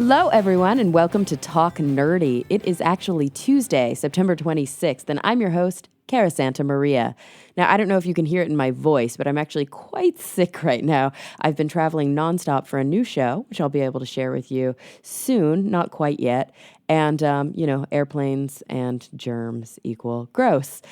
Hello, everyone, and welcome to Talk Nerdy. It is actually Tuesday, September 26th, and I'm your host, Cara Santa Maria. Now, I don't know if you can hear it in my voice, but I'm actually quite sick right now. I've been traveling nonstop for a new show, which I'll be able to share with you soon, not quite yet. And, airplanes and germs equal gross.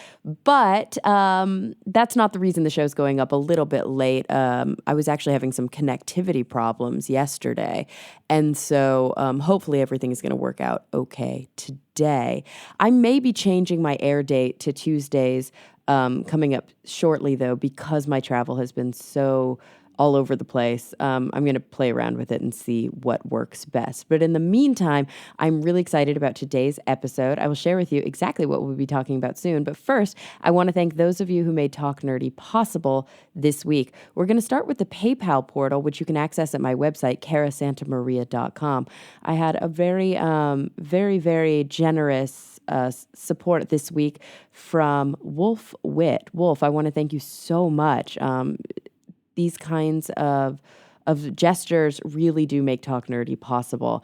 But that's not the reason the show's going up a little bit late. I was actually having some connectivity problems yesterday. And so hopefully everything is going to work out okay today. I may be changing my air date to Tuesdays coming up shortly, though, because my travel has been so all over the place. I'm going to play around with it and see what works best. But in the meantime, I'm really excited about today's episode. I will share with you exactly what we'll be talking about soon. But first, I want to thank those of you who made Talk Nerdy possible this week. We're going to start with the PayPal portal, which you can access at my website, carasantamaria.com. I had a very generous support this week from Wolf Witt. Wolf, I want to thank you so much. These kinds of gestures really do make Talk Nerdy possible.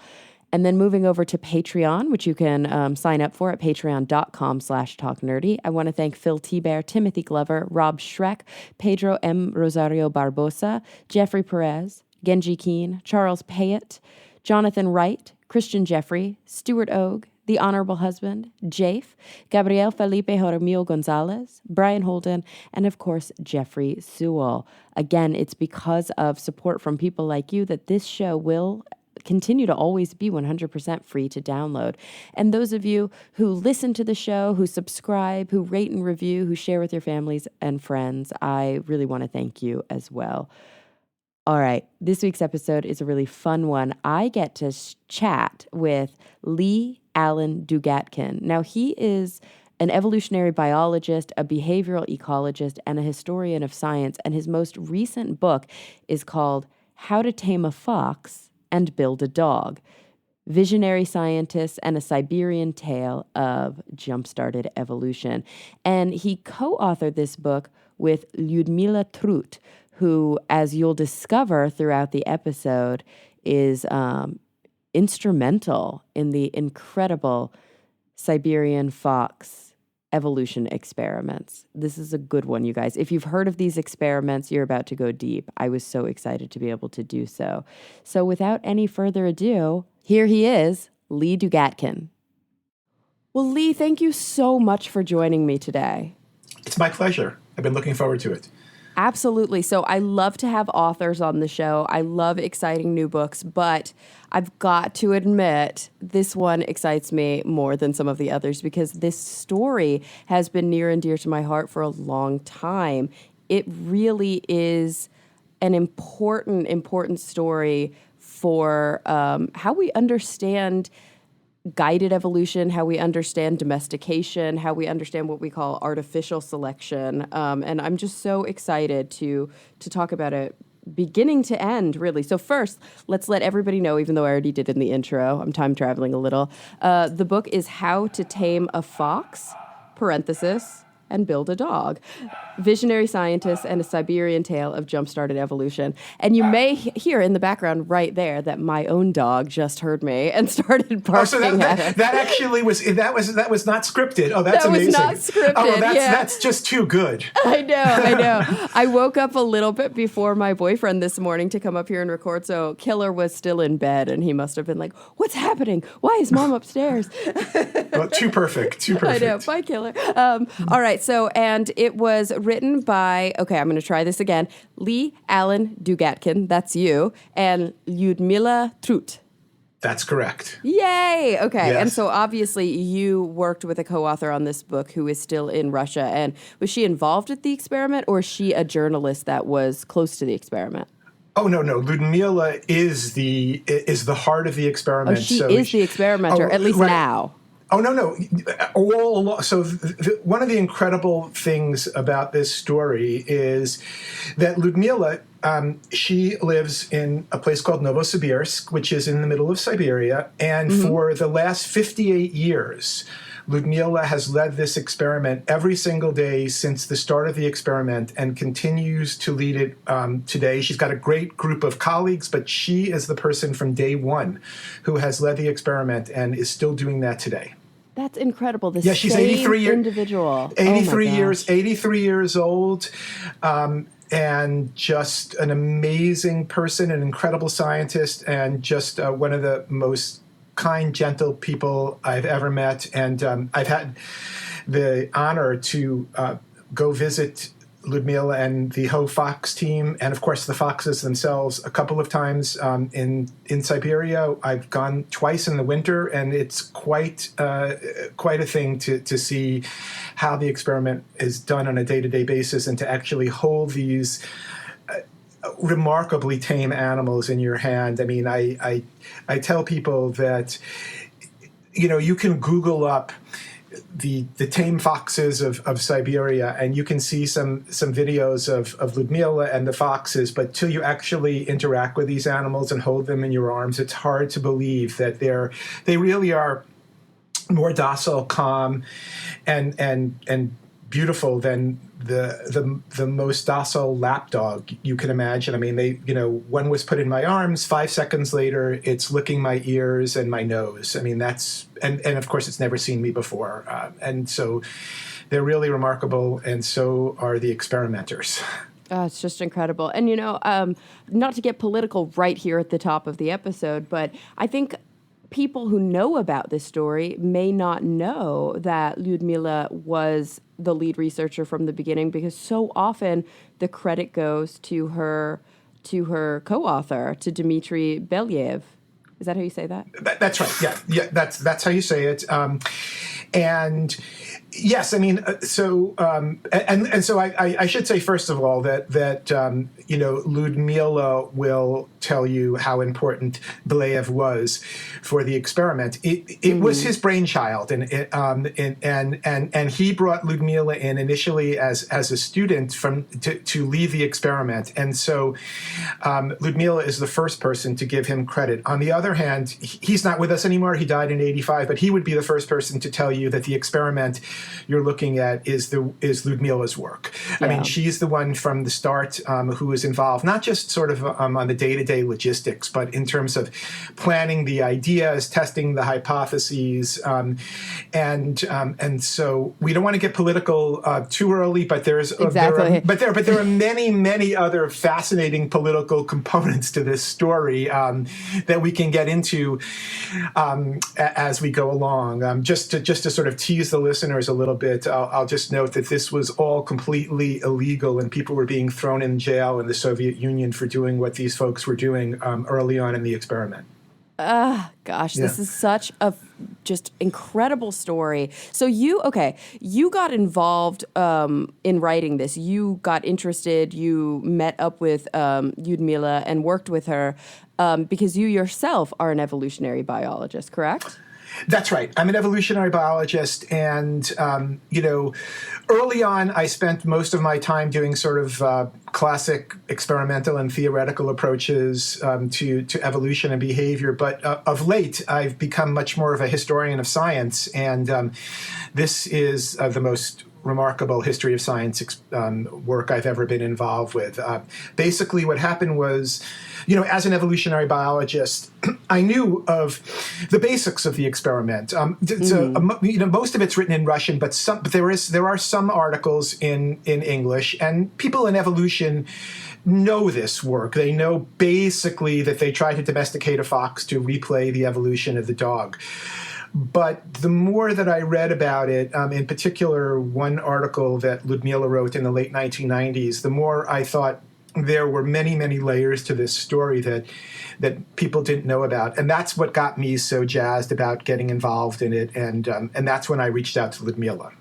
And then moving over to Patreon, which you can sign up for at patreon.com/talknerdy. I want to thank Phil T-Bear, Timothy Glover, Rob Schreck, Pedro M. Rosario Barbosa, Jeffrey Perez, Genji Keen, Charles Payette, Jonathan Wright, Christian Jeffrey, Stuart Ogue, The Honorable Husband, Jafe, Gabriel Felipe Jaramillo Gonzalez, Brian Holden, and of course, Jeffrey Sewell. Again, it's because of support from people like you that this show will continue to always be 100% free to download. And those of you who listen to the show, who subscribe, who rate and review, who share with your families and friends, I really want to thank you as well. All right, this week's episode is a really fun one. I get to chat with Lee Allen Dugatkin. Now, he is an evolutionary biologist, a behavioral ecologist, and a historian of science, and his most recent book is called How to Tame a Fox and Build a Dog: Visionary Scientists and a Siberian Tale of Jump-Started Evolution. And he co-authored this book with Lyudmila Trut, who, as you'll discover throughout the episode, is instrumental in the incredible Siberian fox evolution experiments. This is a good one, you guys. If you've heard of these experiments, you're about to go deep. I was so excited to be able to do so. So without any further ado, here he is, Lee Dugatkin. Well, Lee, thank you so much for joining me today. It's my pleasure. I've been looking forward to it. Absolutely. So I love to have authors on the show. I love exciting new books, but I've got to admit this one excites me more than some of the others because this story has been near and dear to my heart for a long time. It really is an important story for how we understand guided evolution, how we understand domestication, how we understand what we call artificial selection. And I'm just so excited to talk about it beginning to end, really. So first, let's let everybody know, even though I already did in the intro, I'm time traveling a little. The book is How to Tame a Fox, parenthesis, and Build a Dog: Visionary Scientists and a Siberian Tale of Jump-Started Evolution. And you may hear in the background right there that my own dog just heard me and started barking at us. That actually was not scripted. Oh, that's amazing. That was not scripted. Oh, that's just too good. I know. I woke up a little bit before my boyfriend this morning to come up here and record, so Killer was still in bed, and he must have been like, "What's happening? Why is Mom upstairs?" Well, too perfect. I know. Bye, Killer. All right. So, and it was written by, okay, I'm going to try this again, Lee Allen Dugatkin, that's you, and Lyudmila Trut. That's correct. Yay! Okay, yes. And so obviously you worked with a co-author on this book who is still in Russia, and was she involved with the experiment, or is she a journalist that was close to the experiment? Oh, no. Lyudmila is the heart of the experiment. Oh, she is the experimenter, at least right now. Oh, no. All along. So one of the incredible things about this story is that Lyudmila, she lives in a place called Novosibirsk, which is in the middle of Siberia. And for the last 58 years, Lyudmila has led this experiment every single day since the start of the experiment and continues to lead it today. She's got a great group of colleagues, but she is the person from day one who has led the experiment and is still doing that today. That's incredible. The Yeah, she's same 83 individual. 83 years old. And just an amazing person, an incredible scientist, and just one of the most kind, gentle people I've ever met. And I've had the honor to go visit Lyudmila and the Ho Fox team, and of course the foxes themselves, a couple of times in Siberia. I've gone twice in the winter, and it's quite a thing to see how the experiment is done on a day-to-day basis, and to actually hold these remarkably tame animals in your hand. I mean, I tell people that, you can Google up the tame foxes of Siberia, and you can see some videos of Lyudmila and the foxes, but till you actually interact with these animals and hold them in your arms, it's hard to believe that they really are more docile, calm, and beautiful than the most docile lapdog you can imagine. I mean, one was put in my arms. 5 seconds later, it's licking my ears and my nose. I mean, and of course, it's never seen me before. And so they're really remarkable, and so are the experimenters. It's just incredible. And, not to get political right here at the top of the episode, but I think people who know about this story may not know that Lyudmila was the lead researcher from the beginning, because so often the credit goes to her co-author, to Dmitry Belyaev. Is that how you say that? That's right. Yeah. That's how you say it. And yes, I mean, so I should say first of all that Lyudmila will tell you how important Belyaev was for the experiment. It was his brainchild, and he brought Lyudmila in initially as a student to lead the experiment, and so Lyudmila is the first person to give him credit. On the other hand, he's not with us anymore. He died in '85, but he would be the first person to tell you that the experiment you're looking at is Lyudmila's work. Yeah. I mean, she's the one from the start who is involved, not just sort of on the day-to-day logistics, but in terms of planning the ideas, testing the hypotheses, and so we don't want to get political too early, but there are many other fascinating political components to this story that we can get into as we go along. Just to sort of tease the listeners a little bit, I'll just note that this was all completely illegal, and people were being thrown in jail in the Soviet Union for doing what these folks were doing early on in the experiment. Gosh, this is such a just incredible story. So you got involved in writing this. You got interested. You met up with Lyudmila and worked with her because you yourself are an evolutionary biologist, correct? That's right. I'm an evolutionary biologist, and early on, I spent most of my time doing sort of classic experimental and theoretical approaches to evolution and behavior. But of late, I've become much more of a historian of science, and this is the most remarkable history of science work I've ever been involved with. Basically, what happened was, as an evolutionary biologist, I knew of the basics of the experiment. Most of it's written in Russian, but there are some articles in English, and people in evolution know this work. They know basically that they try to domesticate a fox to replay the evolution of the dog. But the more that I read about it, in particular one article that Lyudmila wrote in the late 1990s, the more I thought there were many, many layers to this story that people didn't know about. And that's what got me so jazzed about getting involved in it. And that's when I reached out to Lyudmila.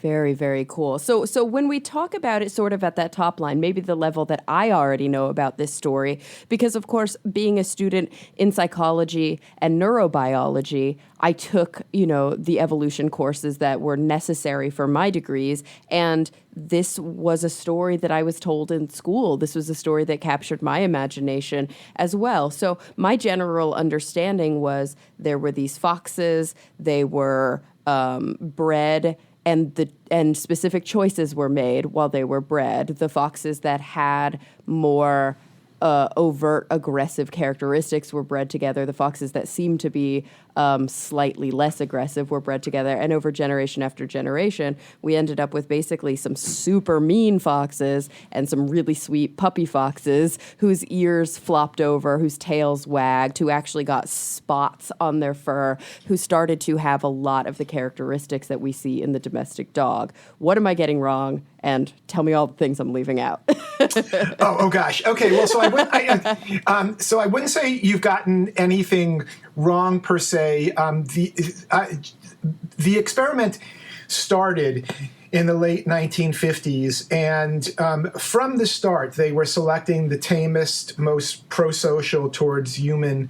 Very, very cool. So when we talk about it sort of at that top line, maybe the level that I already know about this story, because of course, being a student in psychology and neurobiology, I took, the evolution courses that were necessary for my degrees. And this was a story that I was told in school. This was a story that captured my imagination as well. So my general understanding was there were these foxes, they were bred, and specific choices were made while they were bred. The foxes that had more overt aggressive characteristics were bred together. The foxes that seemed to be slightly less aggressive were bred together. And over generation after generation, we ended up with basically some super mean foxes and some really sweet puppy foxes whose ears flopped over, whose tails wagged, who actually got spots on their fur, who started to have a lot of the characteristics that we see in the domestic dog. What am I getting wrong? And tell me all the things I'm leaving out. oh gosh. Okay. Well, so I wouldn't say you've gotten anything wrong per se. The experiment started in the late 1950s, and from the start, they were selecting the tamest, most pro-social towards human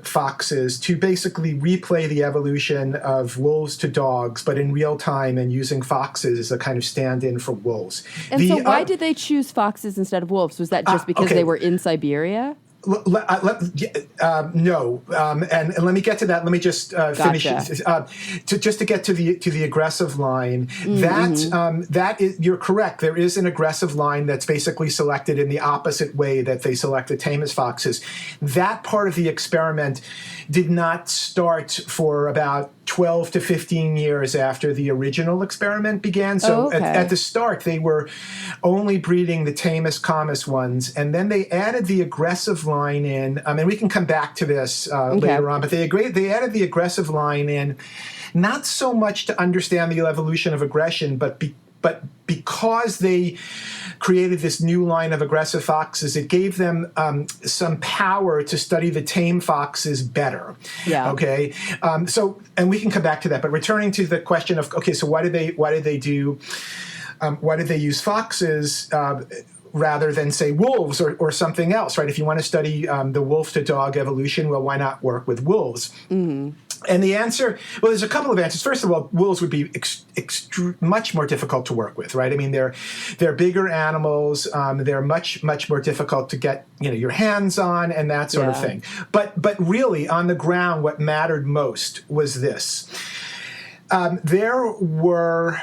foxes to basically replay the evolution of wolves to dogs, but in real time, and using foxes as a kind of stand-in for wolves. And so why did they choose foxes instead of wolves? Was that just because they were in Siberia? No, and let me get to that. Let me just finish to get to the aggressive line. That is, you're correct. There is an aggressive line that's basically selected in the opposite way that they select the tamest foxes. That part of the experiment did not start for about 12 to 15 years after the original experiment began. So at the start, they were only breeding the tamest, calmest ones. And then they added the aggressive line in. And we can come back to this later on. But they added the aggressive line in, not so much to understand the evolution of aggression, but because they created this new line of aggressive foxes, it gave them some power to study the tame foxes better. Yeah. Okay. And we can come back to that. But returning to the question of, so why did they use foxes rather than, say, wolves or something else, right? If you want to study the wolf to dog evolution, well, why not work with wolves? Mm-hmm. And the answer, well, there's a couple of answers. First of all, wolves would be much more difficult to work with, right? I mean, they're bigger animals. They're much more difficult to get your hands on and that sort of thing. But really, on the ground, what mattered most was this: there were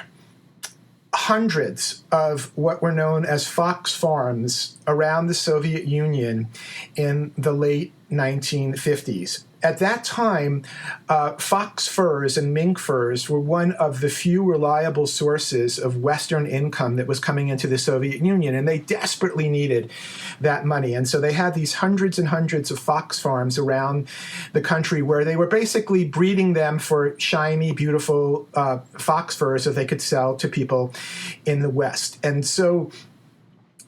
hundreds of what were known as fox farms around the Soviet Union in the late 1950s. At that time, fox furs and mink furs were one of the few reliable sources of Western income that was coming into the Soviet Union, and they desperately needed that money. And so they had these hundreds and hundreds of fox farms around the country where they were basically breeding them for shiny, beautiful fox furs that they could sell to people in the West. And so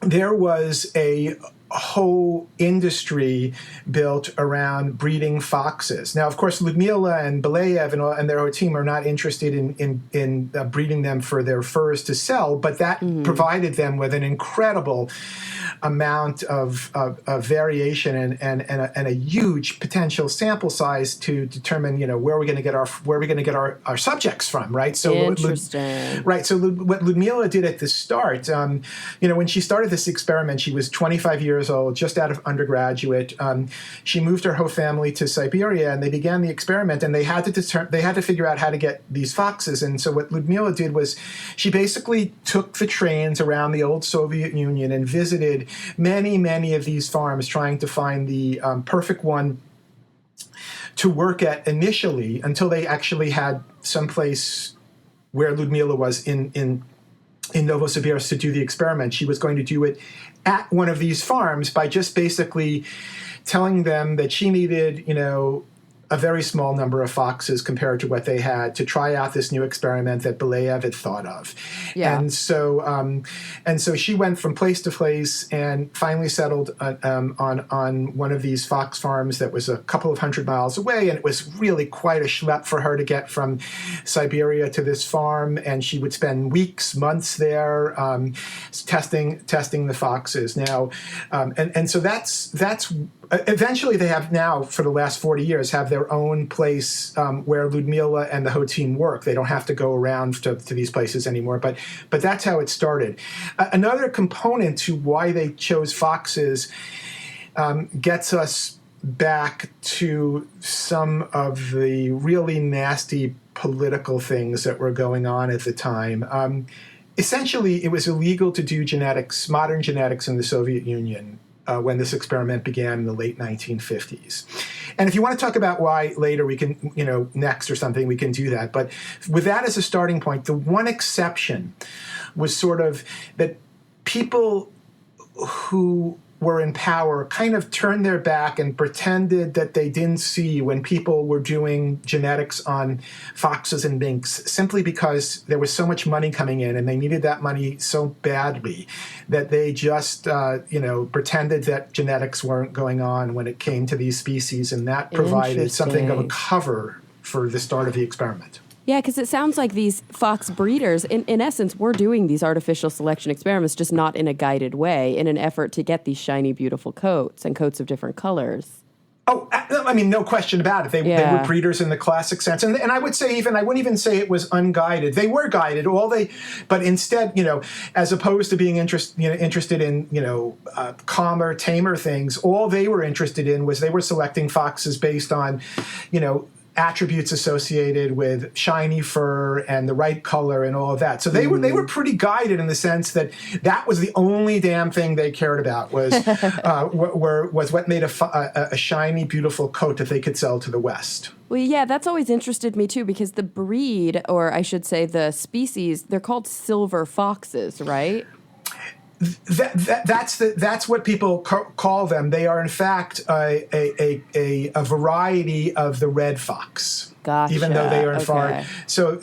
there was a whole industry built around breeding foxes. Now, of course, Lyudmila and Belayev and their whole team are not interested in breeding them for their furs to sell, but that provided them with an incredible amount of variation and a huge potential sample size to determine where we're going to get our subjects from, right? So interesting. Right. So what Lyudmila did at the start, when she started this experiment, she was 25 years old, just out of undergraduate. She moved her whole family to Siberia, and they began the experiment. And they had to figure out how to get these foxes. And so what Lyudmila did was she basically took the trains around the old Soviet Union and visited many of these farms, trying to find the perfect one to work at initially, until they actually had someplace where Lyudmila was in Novosibirsk to do the experiment. She was going to do it at one of these farms by just basically telling them that she needed, a very small number of foxes compared to what they had to try out this new experiment that Belayev had thought of. Yeah. And so she went from place to place and finally settled on one of these fox farms that was a couple of 100 miles away. And it was really quite a schlep for her to get from Siberia to this farm. And she would spend weeks, months there testing the foxes. Now, and so that's eventually they have now, for the last 40 years, have their own place where Lyudmila and the whole team work. They don't have to go around to these places anymore. But that's how it started. Another component to why they chose foxes gets us back to some of the really nasty political things that were going on at the time. Essentially, it was illegal to do modern genetics in the Soviet Union when this experiment began in the late 1950s. And if you want to talk about why later, we can, next or something, we can do that. But with that as a starting point, the one exception was sort of that people who were in power kind of turned their back and pretended that they didn't see when people were doing genetics on foxes and minks, simply because there was so much money coming in and they needed that money so badly that they just, pretended that genetics weren't going on when it came to these species, and that provided something of a cover for the start of the experiment. Yeah, because it sounds like these fox breeders, in essence, were doing these artificial selection experiments, just not in a guided way, in an effort to get these shiny, beautiful coats and coats of different colors. Oh, I mean, no question about it. They were breeders in the classic sense. And I would say I wouldn't even say it was unguided. They were guided. But instead, as opposed to being interested in, calmer, tamer things, all they were interested in was they were selecting foxes based on, attributes associated with shiny fur and the right color and all of that. So they were pretty guided in the sense that was the only damn thing they cared about was what made a shiny, beautiful coat that they could sell to the West. Well, yeah, that's always interested me too, because the breed, or I should say the species, they're called silver foxes, right? That's what people call them. They are in fact a variety of the red fox. Gotcha. Even though they are far. So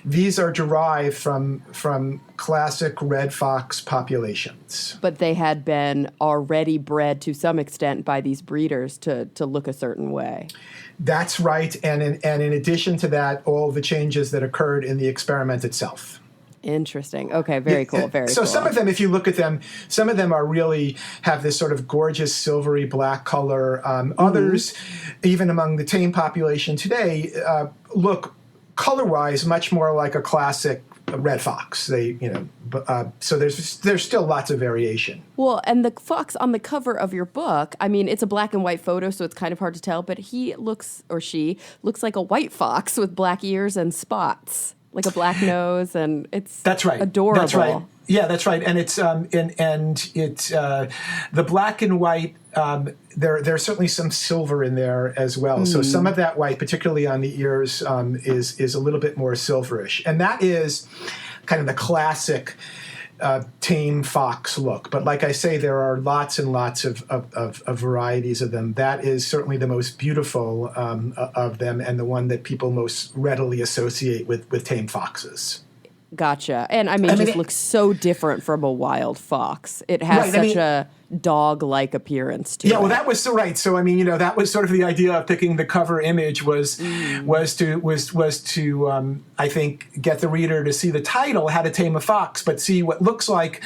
these are derived from classic red fox populations. But they had been already bred to some extent by these breeders to look a certain way. That's right, and in addition to that, all the changes that occurred in the experiment itself. Interesting. Okay, very cool, very so cool. Some of them, if you look at them, some of them are really have this sort of gorgeous silvery black color. Others, even among the tame population today, look color-wise much more like a classic red fox. So there's still lots of variation. Well, and the fox on the cover of your book, I mean, it's a black and white photo, so it's kind of hard to tell, but she looks like a white fox with black ears and spots. Like a black nose, and that's right. Adorable. That's right. Yeah, that's right. And it's the black and white. There's certainly some silver in there as well. So some of that white, particularly on the ears, is a little bit more silverish, and that is kind of the classic tame fox look. But like I say, there are lots and lots of varieties of them. That is certainly the most beautiful of them, and the one that people most readily associate with tame foxes. Gotcha. And I mean, it just looks so different from a wild fox. It has such a dog-like appearance to it. Yeah, well, that was so right. So I mean, that was sort of the idea of picking the cover image was to I think get the reader to see the title, How to Tame a Fox, but see what looks like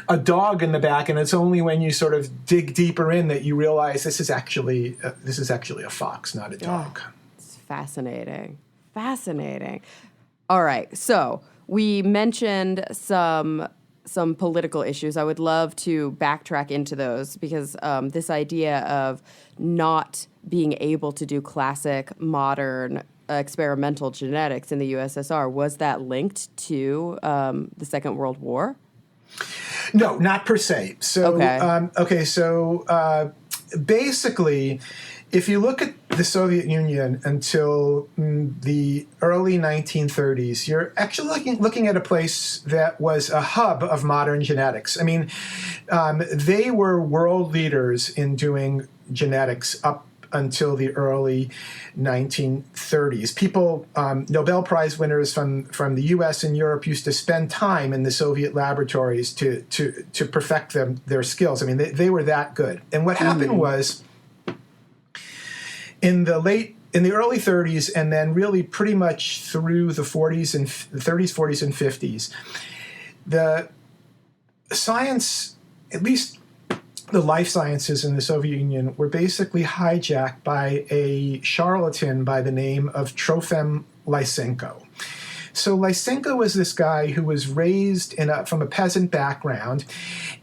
a dog in the back, and it's only when you sort of dig deeper in that you realize this is actually a fox, not a dog. Yeah. It's fascinating. All right, so we mentioned some political issues. I would love to backtrack into those because this idea of not being able to do classic, modern, experimental genetics in the USSR, was that linked to the Second World War? No, not per se. So, basically, if you look at the Soviet Union until the early 1930s, you're actually looking at a place that was a hub of modern genetics. I mean, they were world leaders in doing genetics up until the early 1930s. People, Nobel Prize winners from the U.S. and Europe used to spend time in the Soviet laboratories to perfect their skills. I mean, they were that good. And what happened was, in the early 30s, and then really pretty much through the 40s and 50s, the science, at least the life sciences in the Soviet Union, were basically hijacked by a charlatan by the name of Trofim Lysenko. So Lysenko was this guy who was raised from a peasant background,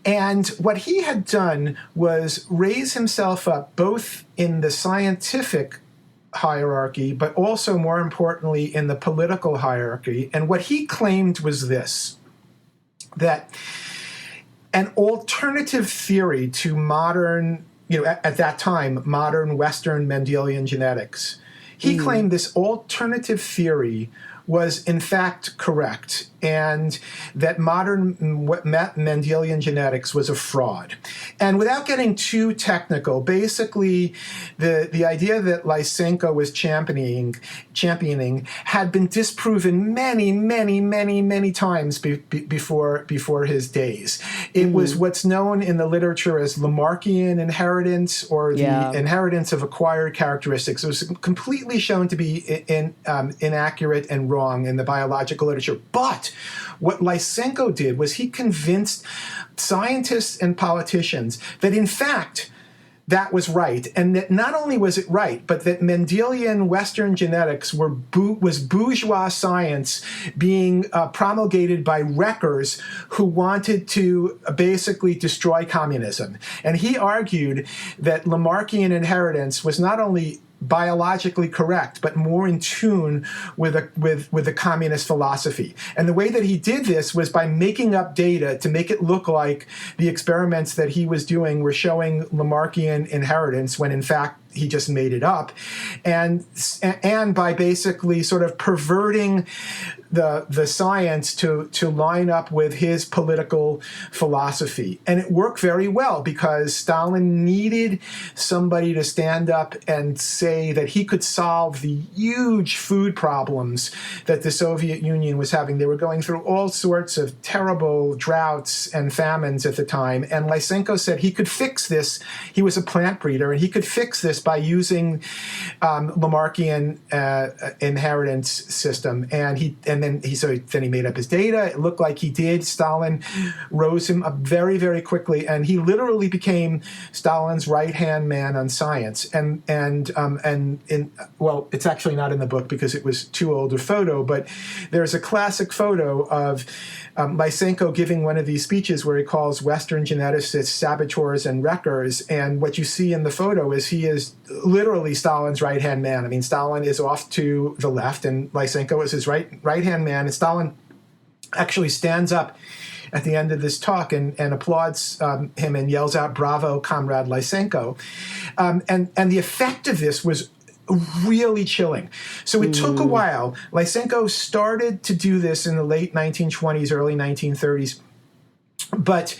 and what he had done was raise himself up both in the scientific hierarchy, but also, more importantly, in the political hierarchy. And what he claimed was this, that an alternative theory to modern, at that time, modern Western Mendelian genetics. He claimed this alternative theory was in fact correct, and that modern Mendelian genetics was a fraud. And without getting too technical, basically the idea that Lysenko was championing had been disproven many times before his days. It was what's known in the literature as Lamarckian inheritance, or the inheritance of acquired characteristics. It was completely shown to be inaccurate and wrong in the biological literature. But what Lysenko did was he convinced scientists and politicians that, in fact, that was right, and that not only was it right, but that Mendelian Western genetics was bourgeois science being promulgated by wreckers who wanted to basically destroy communism. And he argued that Lamarckian inheritance was not only biologically correct, but more in tune with the communist philosophy. And the way that he did this was by making up data to make it look like the experiments that he was doing were showing Lamarckian inheritance, when in fact he just made it up, and by basically sort of perverting the science to line up with his political philosophy. And it worked very well, because Stalin needed somebody to stand up and say that he could solve the huge food problems that the Soviet Union was having. They were going through all sorts of terrible droughts and famines at the time, and Lysenko said he could fix this. He was a plant breeder, and he could fix this by using Lamarckian inheritance system. And then he made up his data. It looked like he did. Stalin rose him up very, very quickly, and he literally became Stalin's right-hand man on science. And it's actually not in the book because it was too old a photo, but there's a classic photo of Lysenko giving one of these speeches where he calls Western geneticists saboteurs and wreckers. And what you see in the photo is he is literally Stalin's right-hand man. I mean, Stalin is off to the left, and Lysenko is his right-hand man. And Stalin actually stands up at the end of this talk and applauds him and yells out, "Bravo, Comrade Lysenko." And the effect of this was really chilling. So it took a while. Lysenko started to do this in the late 1920s, early 1930s. But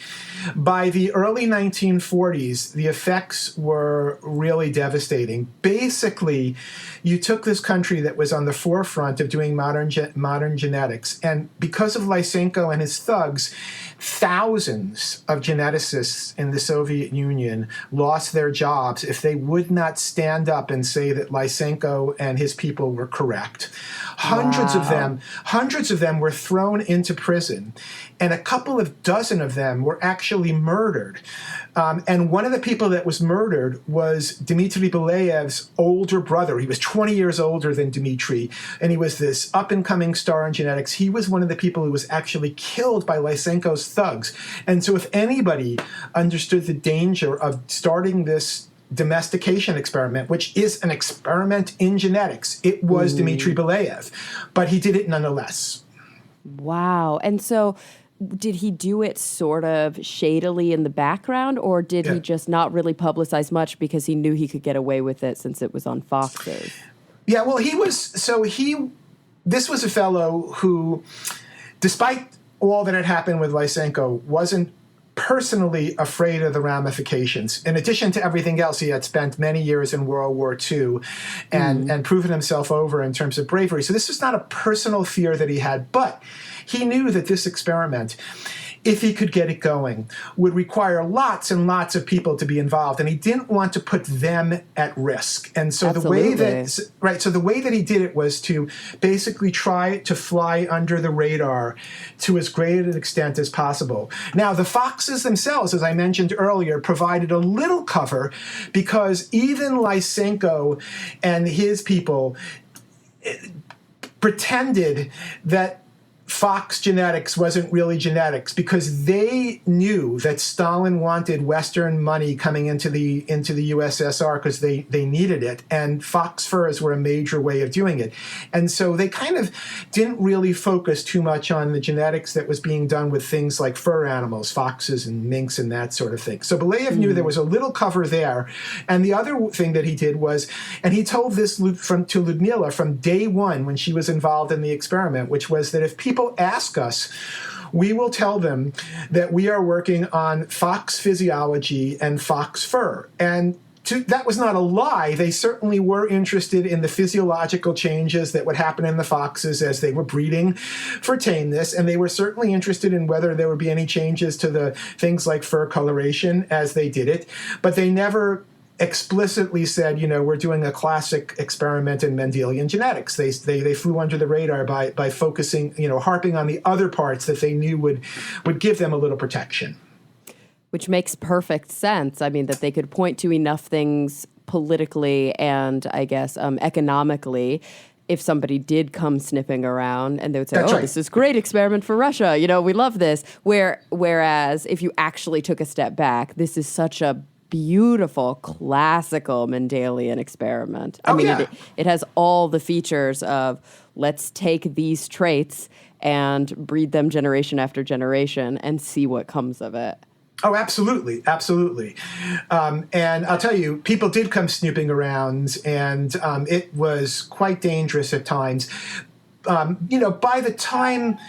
by the early 1940s, the effects were really devastating. Basically, you took this country that was on the forefront of doing modern genetics, and because of Lysenko and his thugs, thousands of geneticists in the Soviet Union lost their jobs if they would not stand up and say that Lysenko and his people were correct. Hundreds of them were thrown into prison, and a couple of dozen of them were actually murdered. And one of the people that was murdered was Dmitry Belaev's older brother. He was 20 years older than Dmitry, and he was this up-and-coming star in genetics. He was one of the people who was actually killed by Lysenko's thugs. And so if anybody understood the danger of starting this domestication experiment, which is an experiment in genetics, it was Dmitry Belaev, but he did it nonetheless. Wow. And so did he do it sort of shadily in the background, or did he just not really publicize much because he knew he could get away with it since it was on Foxes? Yeah, well, this was a fellow who, despite all that had happened with Lysenko, wasn't personally afraid of the ramifications. In addition to everything else, he had spent many years in World War II and proven himself over in terms of bravery. So this was not a personal fear that he had, but he knew that this experiment, if he could get it going, would require lots and lots of people to be involved, and he didn't want to put them at risk. And so the way that he did it was to basically try to fly under the radar to as great an extent as possible. Now, the foxes themselves, as I mentioned earlier, provided a little cover because even Lysenko and his people pretended that fox genetics wasn't really genetics because they knew that Stalin wanted Western money coming into the USSR because they needed it, and fox furs were a major way of doing it. And so they kind of didn't really focus too much on the genetics that was being done with things like fur animals, foxes and minks and that sort of thing. So Belayev knew there was a little cover there. And the other thing that he did was, and he told this to Lyudmila from day one when she was involved in the experiment, which was that if people ask us, we will tell them that we are working on fox physiology and fox fur. And that was not a lie. They certainly were interested in the physiological changes that would happen in the foxes as they were breeding for tameness, and they were certainly interested in whether there would be any changes to the things like fur coloration as they did it. But they never explicitly said, we're doing a classic experiment in Mendelian genetics. They flew under the radar by focusing, harping on the other parts that they knew would give them a little protection. Which makes perfect sense. I mean, that they could point to enough things politically and, I guess, economically if somebody did come sniffing around and they would say, This is a great experiment for Russia. We love this. Whereas if you actually took a step back, this is such a beautiful classical Mendelian experiment. I mean, it has all the features of let's take these traits and breed them generation after generation and see what comes of it. Oh, absolutely. Absolutely. And I'll tell you, people did come snooping around, and it was quite dangerous at times. By the time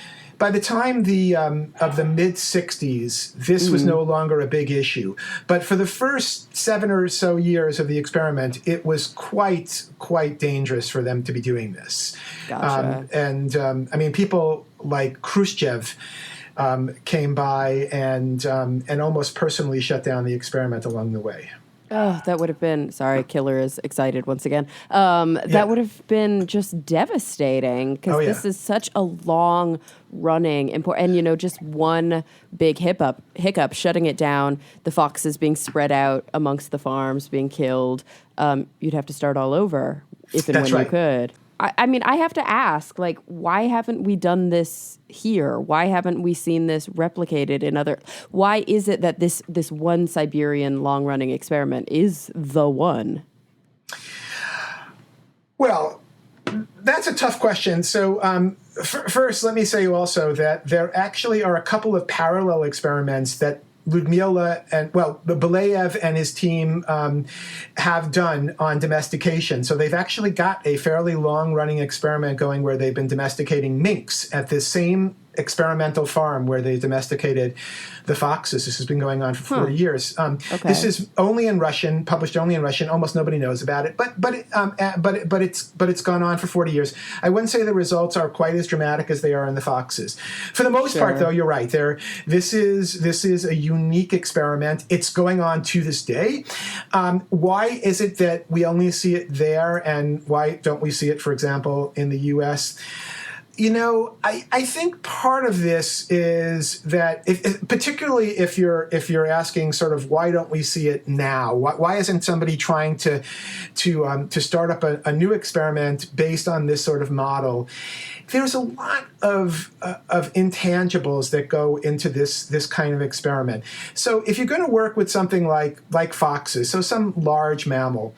of the mid-'60s, this was no longer a big issue. But for the first 7 or so years of the experiment, it was quite dangerous for them to be doing this. Gotcha. People like Khrushchev came by and almost personally shut down the experiment along the way. Oh, that would have been, sorry, Killer is excited once again. That would have been just devastating because this is such a long-running, and just one big hiccup, shutting it down, the foxes being spread out amongst the farms, being killed. You'd have to start all over if and when you could. I have to ask, why haven't we done this here? Why haven't we seen this replicated in other? Why is it that this one Siberian long-running experiment is the one? Well, that's a tough question. So first, let me say also that there actually are a couple of parallel experiments that Lyudmila Belayev and his team have done on domestication. So they've actually got a fairly long-running experiment going where they've been domesticating minks at this same experimental farm where they domesticated the foxes. This has been going on for 40 years. This is only in Russian, published only in Russian. Almost nobody knows about it, but it's gone on for 40 years. I wouldn't say the results are quite as dramatic as they are in the foxes. For the most part, though, you're right. This is a unique experiment. It's going on to this day. Why is it that we only see it there, and why don't we see it, for example, in the U.S.? I think part of this is that, particularly if you're asking sort of why don't we see it now? Why isn't somebody trying to start up a new experiment based on this sort of model? There's a lot of intangibles that go into this kind of experiment. So if you're going to work with something like foxes, so some large mammal,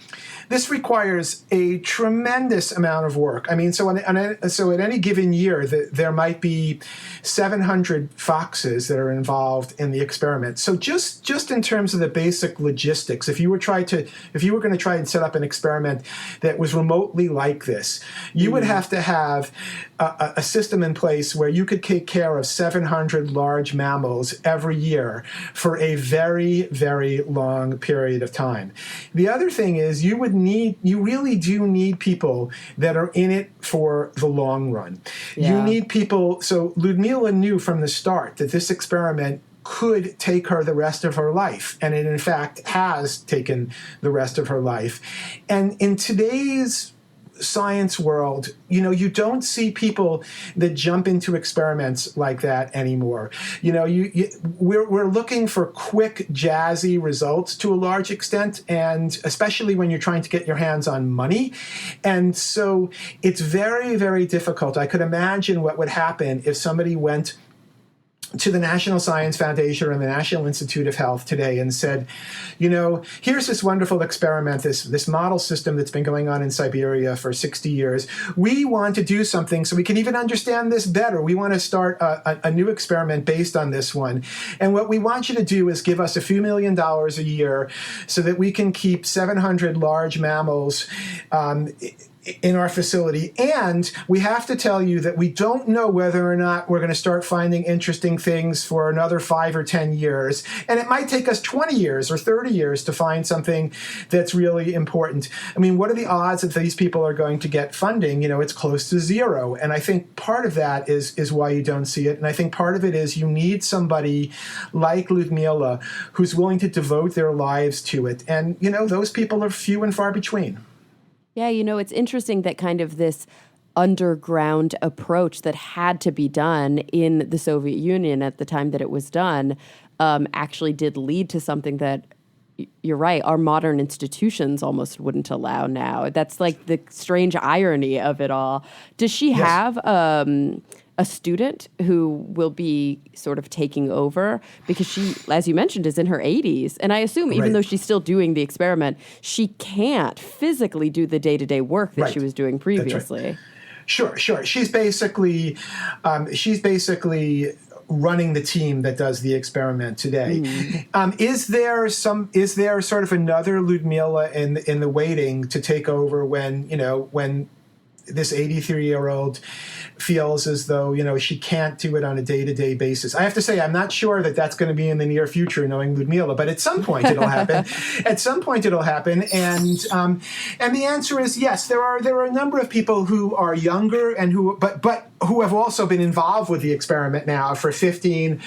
this requires a tremendous amount of work. I mean, so at any given given year, there might be 700 foxes that are involved in the experiment. So just in terms of the basic logistics, if you were going to try and set up an experiment that was remotely like this, you would have to have a system in place where you could take care of 700 large mammals every year for a very, very long period of time. The other thing is you really do need people that are in it for the long run. Yeah. You need people. So Lyudmila knew from the start that this experiment could take her the rest of her life. And it, in fact, has taken the rest of her life. And in today's science world, you don't see people that jump into experiments like that anymore. We're looking for quick, jazzy results to a large extent, and especially when you're trying to get your hands on money. And so it's very, very difficult. I could imagine what would happen if somebody went to the National Science Foundation or the National Institute of Health today and said, here's this wonderful experiment, this model system that's been going on in Siberia for 60 years. We want to do something so we can even understand this better. We want to start a new experiment based on this one. And what we want you to do is give us a few $1 million a year so that we can keep 700 large mammals in our facility. And we have to tell you that we don't know whether or not we're going to start finding interesting things for another 5 or 10 years. And it might take us 20 years or 30 years to find something that's really important. I mean, what are the odds that these people are going to get funding? It's close to zero. And I think part of that is why you don't see it. And I think part of it is you need somebody like Lyudmila who's willing to devote their lives to it. And, those people are few and far between. Yeah, it's interesting that kind of this underground approach that had to be done in the Soviet Union at the time that it was done actually did lead to something that, you're right, our modern institutions almost wouldn't allow now. That's like the strange irony of it all. Does she have a student who will be sort of taking over? Because she, as you mentioned, is in her 80s. And I assume even though she's still doing the experiment, she can't physically do the day-to-day work that she was doing previously. Right. Sure. She's basically running the team that does the experiment today. Is there sort of another Lyudmila in the waiting to take over when this 83-year-old feels as though, she can't do it on a day-to-day basis? I have to say, I'm not sure that that's going to be in the near future, knowing Lyudmila, but at some point it'll happen. At some point it'll happen. And the answer is yes. There are a number of people who are younger and who have also been involved with the experiment now for 15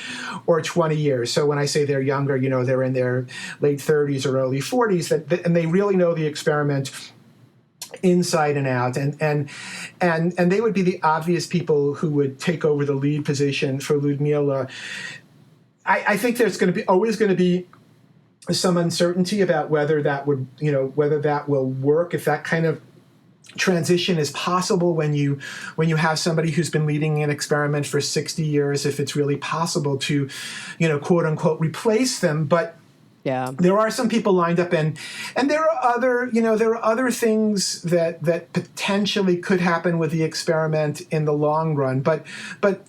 or 20 years. So when I say they're younger, they're in their late 30s or early 40s, and they really know the experiment inside and out, and they would be the obvious people who would take over the lead position for Lyudmila. I think there's always going to be some uncertainty about whether that will work, if that kind of transition is possible when you have somebody who's been leading an experiment for 60 years, if it's really possible to, quote unquote, replace them. But yeah, there are some people lined up, and there are other things that potentially could happen with the experiment in the long run. But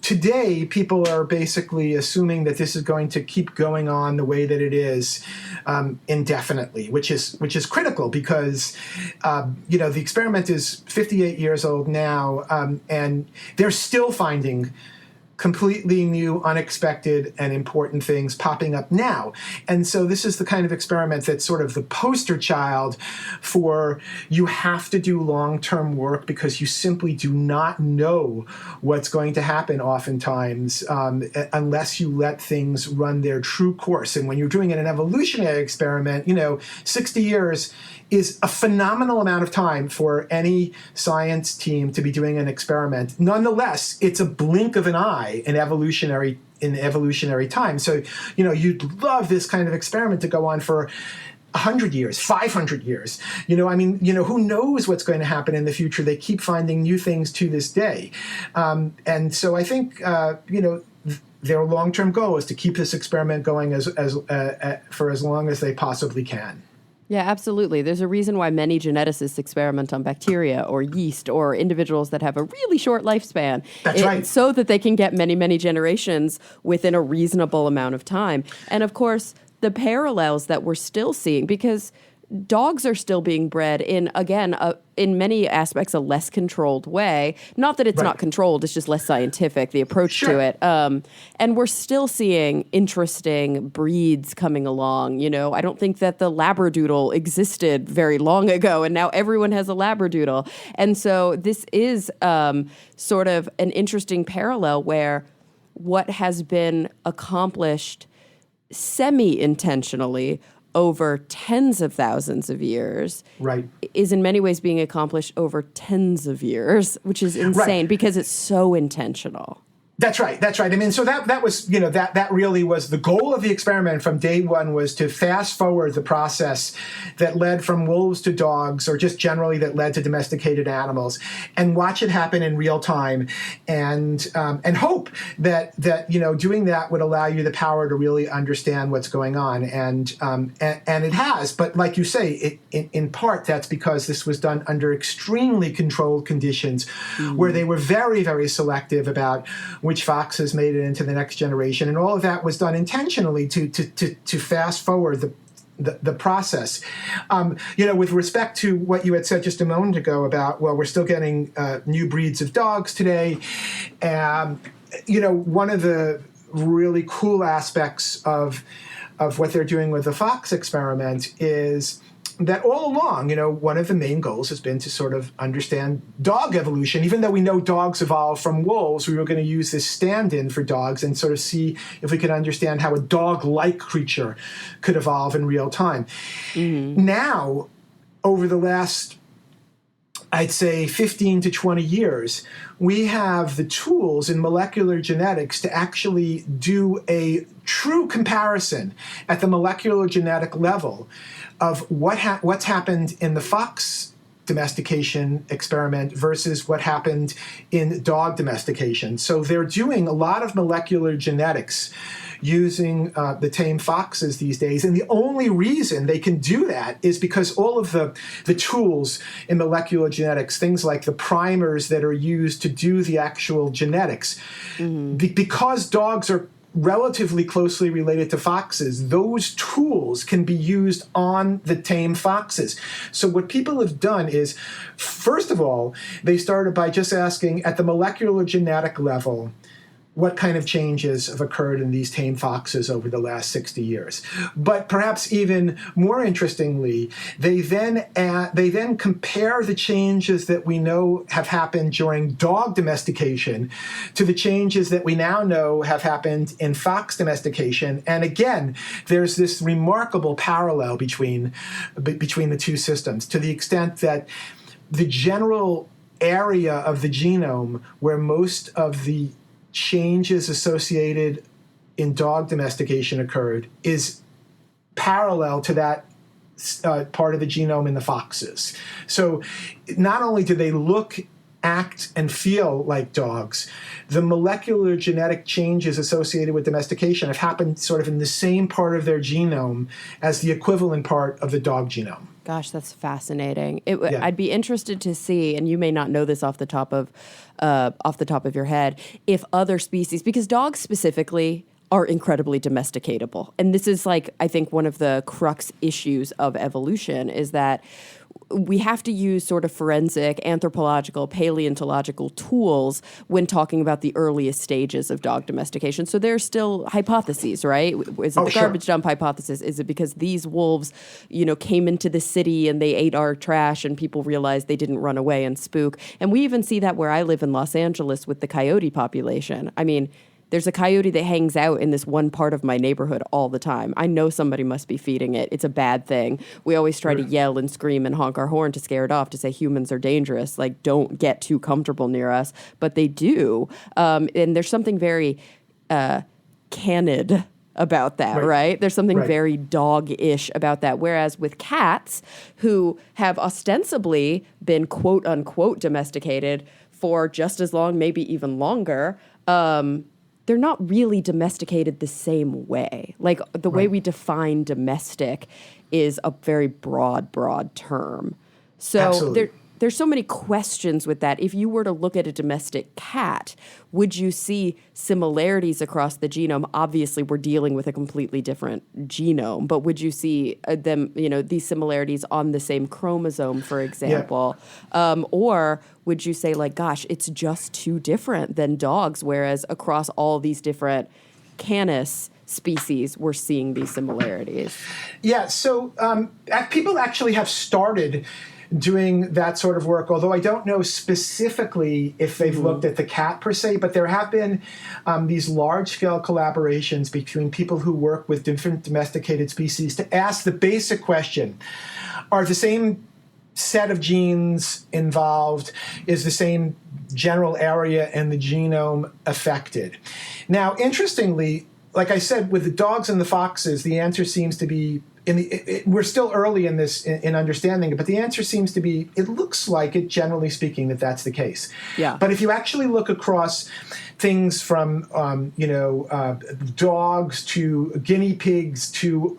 today, people are basically assuming that this is going to keep going on the way that it is indefinitely, which is critical because the experiment is 58 years old now, and they're still finding completely new, unexpected, and important things popping up now. And so this is the kind of experiment that's sort of the poster child for you have to do long-term work because you simply do not know what's going to happen oftentimes unless you let things run their true course. And when you're doing an evolutionary experiment, 60 years is a phenomenal amount of time for any science team to be doing an experiment. Nonetheless, it's a blink of an eye in evolutionary time. So, you'd love this kind of experiment to go on for 100 years, 500 years. Who knows what's going to happen in the future? They keep finding new things to this day. And so I think, their long-term goal is to keep this experiment going for as long as they possibly can. Yeah, absolutely. There's a reason why many geneticists experiment on bacteria or yeast or individuals that have a really short lifespan. That's right. So that they can get many, many generations within a reasonable amount of time. And of course, the parallels that we're still seeing, because dogs are still being bred in, again, in many aspects, a less controlled way. Not that it's not controlled, it's just less scientific, the approach to it. And we're still seeing interesting breeds coming along. You know, I don't think that the Labradoodle existed very long ago, and now everyone has a Labradoodle. And so this is sort of an interesting parallel where what has been accomplished semi-intentionally over tens of thousands of years is in many ways being accomplished over tens of years, which is insane because it's so intentional. That's right. That's right. I mean, so that was, you know, that really was the goal of the experiment from day one, was to fast forward the process that led from wolves to dogs, or just generally that led to domesticated animals, and watch it happen in real time, and hope that you know, doing that would allow you the power to really understand what's going on, and it has. But like you say, in part that's because this was done under extremely controlled conditions, where they were very, very selective about which foxes made it into the next generation, and all of that was done intentionally to fast forward the process. You know, with respect to what you had said just a moment ago about, well, we're still getting new breeds of dogs today. You know, one of the really cool aspects of what they're doing with the fox experiment is that all along, you know, one of the main goals has been to sort of understand dog evolution. Even though we know dogs evolved from wolves, we were going to use this stand-in for dogs and sort of see if we could understand how a dog-like creature could evolve in real time. Now, over the last, I'd say 15 to 20 years, we have the tools in molecular genetics to actually do a true comparison at the molecular genetic level of what's happened in the fox domestication experiment versus what happened in dog domestication. So they're doing a lot of molecular genetics using the tame foxes these days. And the only reason they can do that is because all of the tools in molecular genetics, things like the primers that are used to do the actual genetics, because dogs are relatively closely related to foxes, those tools can be used on the tame foxes. So what people have done is, first of all, they started by just asking at the molecular genetic level, what kind of changes have occurred in these tame foxes over the last 60 years. But perhaps even more interestingly, they then compare the changes that we know have happened during dog domestication to the changes that we now know have happened in fox domestication. And again, there's this remarkable parallel between the two systems, to the extent that the general area of the genome where most of the changes associated in dog domestication occurred is parallel to that part of the genome in the foxes. So not only do they look, act, and feel like dogs, the molecular genetic changes associated with domestication have happened sort of in the same part of their genome as the equivalent part of the dog genome. Gosh, that's fascinating. I'd be interested to see, and you may not know this off the top of your head, if other species, because dogs specifically are incredibly domesticatable. And this is, like, I think one of the crux issues of evolution is that we have to use sort of forensic, anthropological, paleontological tools when talking about the earliest stages of dog domestication. So there's still hypotheses, right? Is it the garbage dump hypothesis? Is it because these wolves, you know, came into the city and they ate our trash and people realized they didn't run away and spook? And we even see that where I live in Los Angeles with the coyote population. I mean, there's a coyote that hangs out in this one part of my neighborhood all the time. I know somebody must be feeding it. It's a bad thing. We always try to yell and scream and honk our horn to scare it off, to say humans are dangerous. Like, don't get too comfortable near us. But they do. And there's something very canid about that, right? There's something very dog-ish about that. Whereas with cats, who have ostensibly been quote-unquote domesticated for just as long, maybe even longer, they're not really domesticated the same way. Like the way we define domestic is a very broad term. So there's so many questions with that. If you were to look at a domestic cat, would you see similarities across the genome? Obviously, we're dealing with a completely different genome, but would you see them, these similarities on the same chromosome, for example? Yeah. Or would you say, like, gosh, it's just too different than dogs, whereas across all these different Canis species, we're seeing these similarities? Yeah, so people actually have started doing that sort of work, although I don't know specifically if they've looked at the cat per se, but there have been these large-scale collaborations between people who work with different domesticated species to ask the basic question, are the same set of genes involved? Is the same general area in the genome affected? Now, interestingly, like I said, with the dogs and the foxes, the answer seems to be we're still early in this in understanding it, but the answer seems to be, it looks like it, generally speaking, that that's the case. Yeah. But if you actually look across things from dogs to guinea pigs to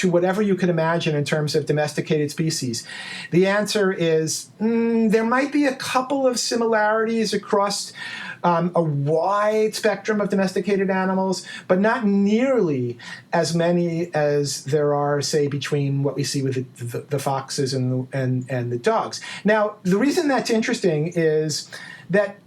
whatever you can imagine in terms of domesticated species, the answer is there might be a couple of similarities across a wide spectrum of domesticated animals, but not nearly as many as there are, say, between what we see with the foxes and the dogs. Now, the reason that's interesting is that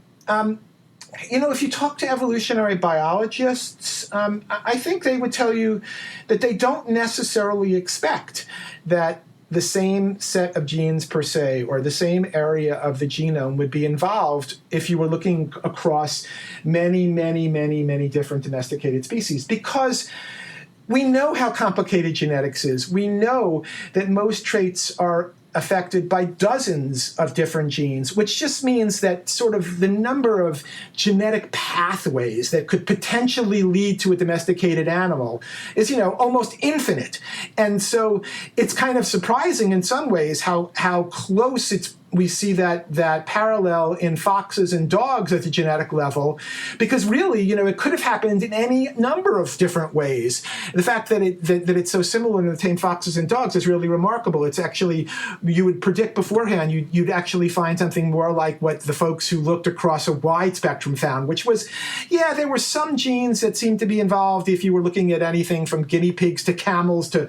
if you talk to evolutionary biologists, I think they would tell you that they don't necessarily expect that the same set of genes per se, or the same area of the genome would be involved if you were looking across many, many, many, many different domesticated species, because we know how complicated genetics is. We know that most traits are affected by dozens of different genes, which just means that sort of the number of genetic pathways that could potentially lead to a domesticated animal is, almost infinite. And so it's kind of surprising in some ways how close we see that parallel in foxes and dogs at the genetic level, because really, it could have happened in any number of different ways. The fact that it's so similar to the tame foxes and dogs is really remarkable. It's actually, you would predict beforehand, you'd actually find something more like what the folks who looked across a wide spectrum found, which was, there were some genes that seemed to be involved if you were looking at anything from guinea pigs to camels to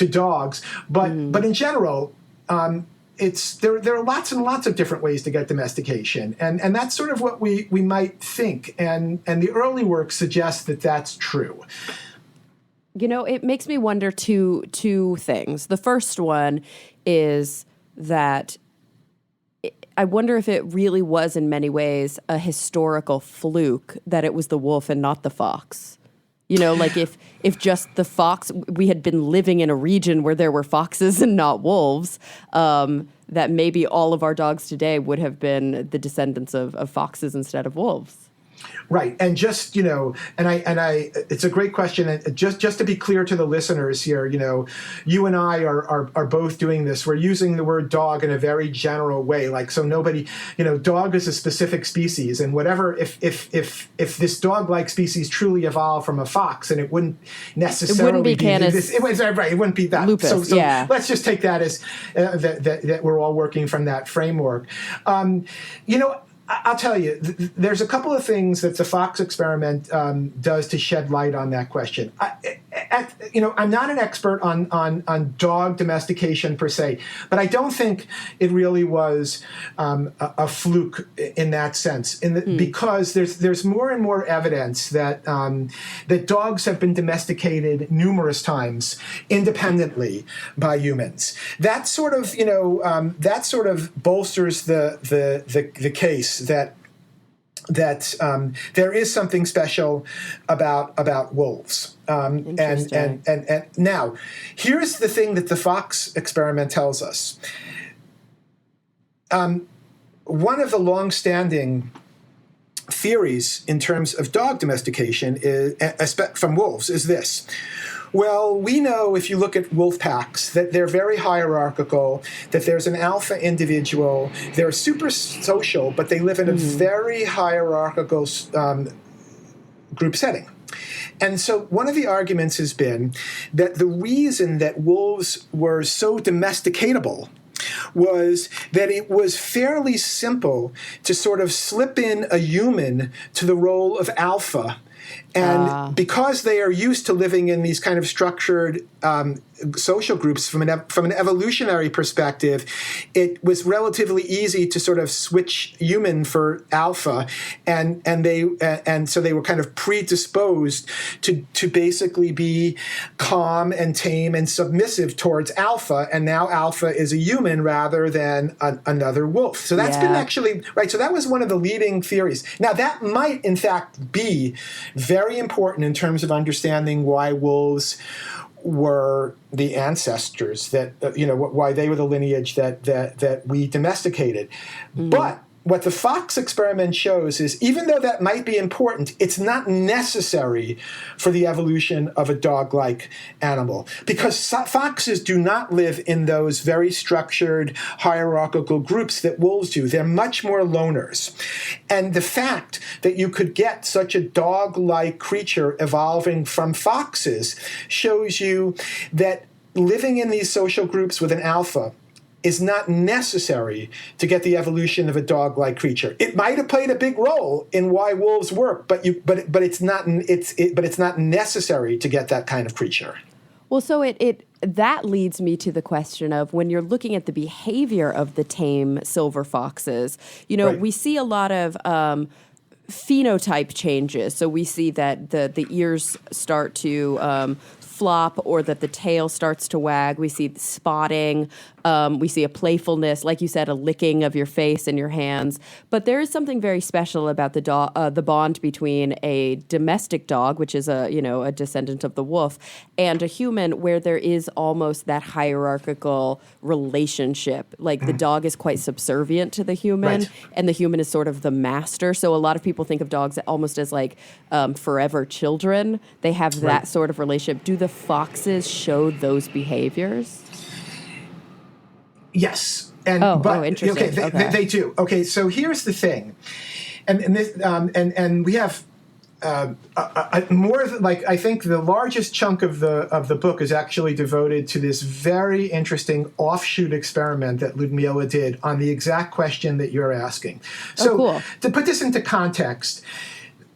dogs. But in general, there are lots and lots of different ways to get domestication, and that's sort of what we might think, and the early work suggests that that's true. It makes me wonder two things. The first one is that I wonder if it really was in many ways a historical fluke that it was the wolf and not the fox. Like if just the fox, we had been living in a region where there were foxes and not wolves, that maybe all of our dogs today would have been the descendants of foxes instead of wolves. Right, and just it's a great question. And just to be clear to the listeners here, you and I are both doing this. We're using the word dog in a very general way, like so nobody, dog is a specific species, and whatever if this dog-like species truly evolved from a fox, and it wouldn't necessarily be Canis. It wouldn't be that. Lupus, so yeah. Let's just take that as that we're all working from that framework. I'll tell you, there's a couple of things that the fox experiment does to shed light on that question. I'm not an expert on dog domestication per se, but I don't think it really was a fluke in that sense, because there's more and more evidence that that dogs have been domesticated numerous times independently by humans. That sort of bolsters the case that there is something special about wolves. And now, here's the thing that the fox experiment tells us. One of the long-standing theories in terms of dog domestication from wolves is this. Well, we know if you look at wolf packs that they're very hierarchical, that there's an alpha individual, they're super social, but they live in a very hierarchical group setting. And so one of the arguments has been that the reason that wolves were so domesticatable was that it was fairly simple to sort of slip in a human to the role of alpha. And because they are used to living in these kind of structured social groups from an evolutionary perspective, it was relatively easy to sort of switch human for alpha, and so they were kind of predisposed to basically be calm and tame and submissive towards alpha, and now alpha is a human rather than another wolf. So that's been actually right. So that was one of the leading theories. Now that might in fact be very important in terms of understanding why wolves were the ancestors that why they were the lineage that we domesticated. But what the fox experiment shows is, even though that might be important, it's not necessary for the evolution of a dog-like animal, because foxes do not live in those very structured hierarchical groups that wolves do. They're much more loners. And the fact that you could get such a dog-like creature evolving from foxes shows you that living in these social groups with an alpha is not necessary to get the evolution of a dog-like creature. It might have played a big role in why wolves work, but it's not necessary to get that kind of creature. Well, so that leads me to the question of, when you're looking at the behavior of the tame silver foxes, we see a lot of phenotype changes. So we see that the ears start to flop, or that the tail starts to wag. We see spotting. We see a playfulness, like you said, a licking of your face and your hands. But there is something very special about the bond between a domestic dog, which is a descendant of the wolf, and a human, where there is almost that hierarchical relationship. Like the dog is quite subservient to the human, and the human is sort of the master. So a lot of people think of dogs almost as like forever children. They have that sort of relationship. Do the foxes show those behaviors? Yes. Interesting. Okay, they do. Okay, so here's the thing, and we have more like, I think the largest chunk of the book is actually devoted to this very interesting offshoot experiment that Lyudmila did on the exact question that you're asking. So cool. To put this into context,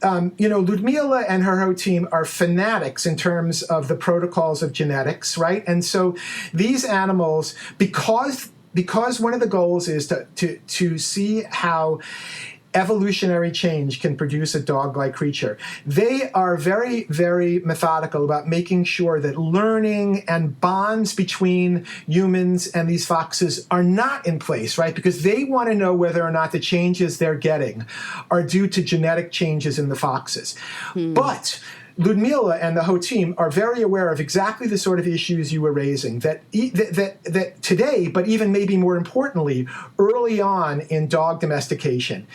Lyudmila and her whole team are fanatics in terms of the protocols of genetics, right? And so these animals, because one of the goals is to see how evolutionary change can produce a dog-like creature, they are very, very methodical about making sure that learning and bonds between humans and these foxes are not in place, right? Because they want to know whether or not the changes they're getting are due to genetic changes in the foxes. But Lyudmila and the whole team are very aware of exactly the sort of issues you were raising, that today, but even maybe more importantly, early on in dog domestication,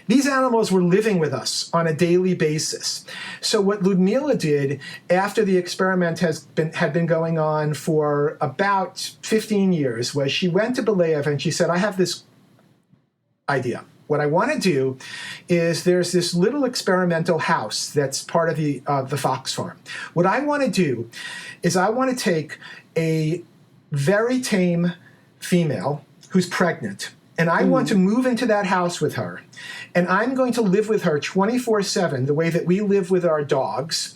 these animals were living with us on a daily basis. So what Lyudmila did after the experiment had been going on for about 15 years was she went to Belayev and she said, I have this idea. What I want to do is, there's this little experimental house that's part of the fox farm. What I want to do is, I want to take a very tame female who's pregnant, and I want to move into that house with her. And I'm going to live with her 24/7, the way that we live with our dogs.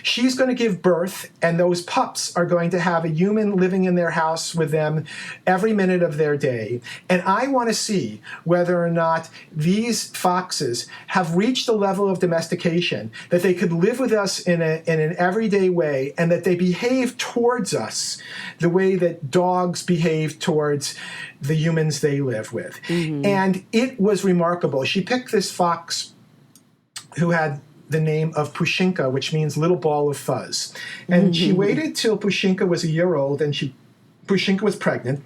She's going to give birth, and those pups are going to have a human living in their house with them every minute of their day. And I want to see whether or not these foxes have reached a level of domestication that they could live with us in an everyday way, and that they behave towards us the way that dogs behave towards the humans they live with. And it was remarkable. She picked this fox who had the name of Pushinka, which means little ball of fuzz. And she waited till Pushinka was a year old, and Pushinka was pregnant.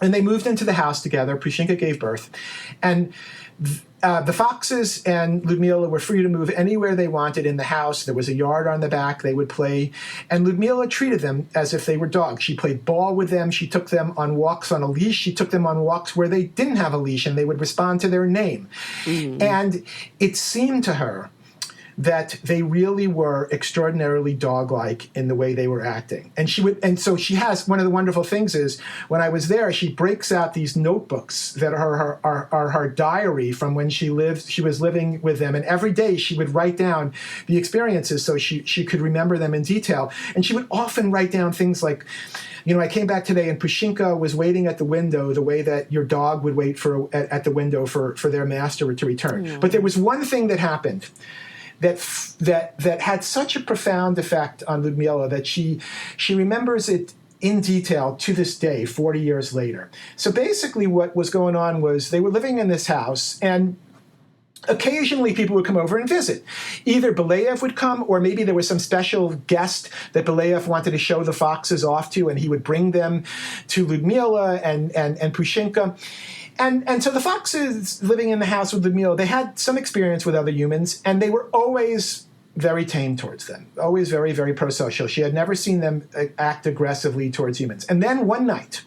And they moved into the house together. Pushinka gave birth. And the foxes and Lyudmila were free to move anywhere they wanted in the house. There was a yard on the back. They would play. And Lyudmila treated them as if they were dogs. She played ball with them. She took them on walks on a leash. She took them on walks where they didn't have a leash, and they would respond to their name. And it seemed to her that they really were extraordinarily dog-like in the way they were acting. And so she has, one of the wonderful things is, when I was there, she breaks out these notebooks that are her diary from when she was living with them. And every day she would write down the experiences so she could remember them in detail. And she would often write down things like, I came back today and Pushinka was waiting at the window the way that your dog would wait at the window for their master to return. Mm. But there was one thing that happened that had such a profound effect on Lyudmila that she remembers it in detail to this day, 40 years later. So basically what was going on was they were living in this house, and occasionally people would come over and visit. Either Belayev would come, or maybe there was some special guest that Belayev wanted to show the foxes off to, and he would bring them to Lyudmila and Pushinka. And so the foxes living in the house with Lyudmila, they had some experience with other humans, and they were always very tame towards them, always very, very prosocial. She had never seen them act aggressively towards humans. And then one night,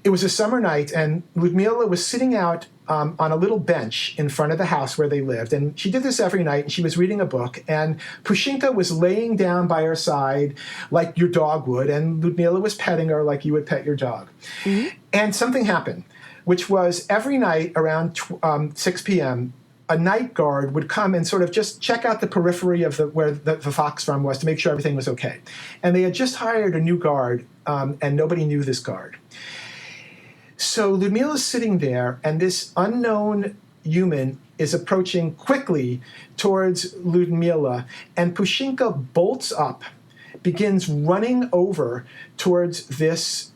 it was a summer night, and Lyudmila was sitting out on a little bench in front of the house where they lived. And she did this every night, and she was reading a book, and Pushinka was laying down by her side like your dog would, and Lyudmila was petting her like you would pet your dog. Mm-hmm. And something happened, which was every night around 6 p.m., a night guard would come and sort of just check out the periphery of where the fox farm was to make sure everything was okay. And they had just hired a new guard, and nobody knew this guard. So Lyudmila's sitting there, and this unknown human is approaching quickly towards Lyudmila, and Pushinka bolts up, begins running over towards this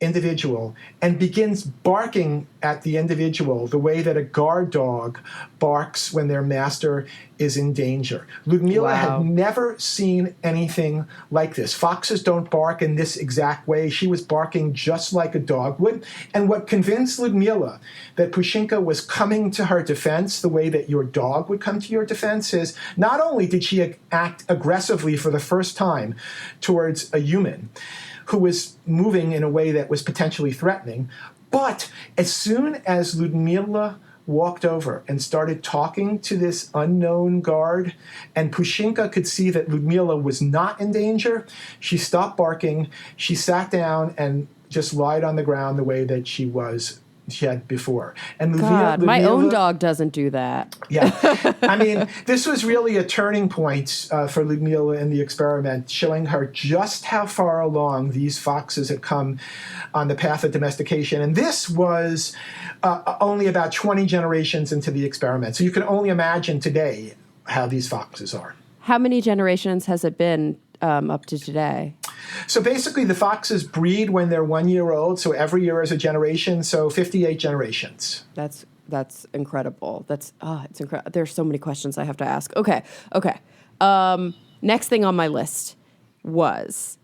individual, and begins barking at the individual the way that a guard dog barks when their master is in danger. Lyudmila had never seen anything like this. Foxes don't bark in this exact way. She was barking just like a dog would. And what convinced Lyudmila that Pushinka was coming to her defense the way that your dog would come to your defense is, not only did she act aggressively for the first time towards a human who was moving in a way that was potentially threatening, but as soon as Lyudmila walked over and started talking to this unknown guard, and Pushinka could see that Lyudmila was not in danger, she stopped barking, she sat down and just lied on the ground the way that she had before. And God, my own dog doesn't do that. Yeah. I mean, this was really a turning point for Lyudmila in the experiment, showing her just how far along these foxes had come on the path of domestication. And this was only about 20 generations into the experiment. So you can only imagine today how these foxes are. How many generations has it been up to today? So basically, the foxes breed when they're 1 year old. So every year is a generation. So 58 generations. That's incredible. It's incredible. There's so many questions I have to ask. Okay. Next thing on my list was,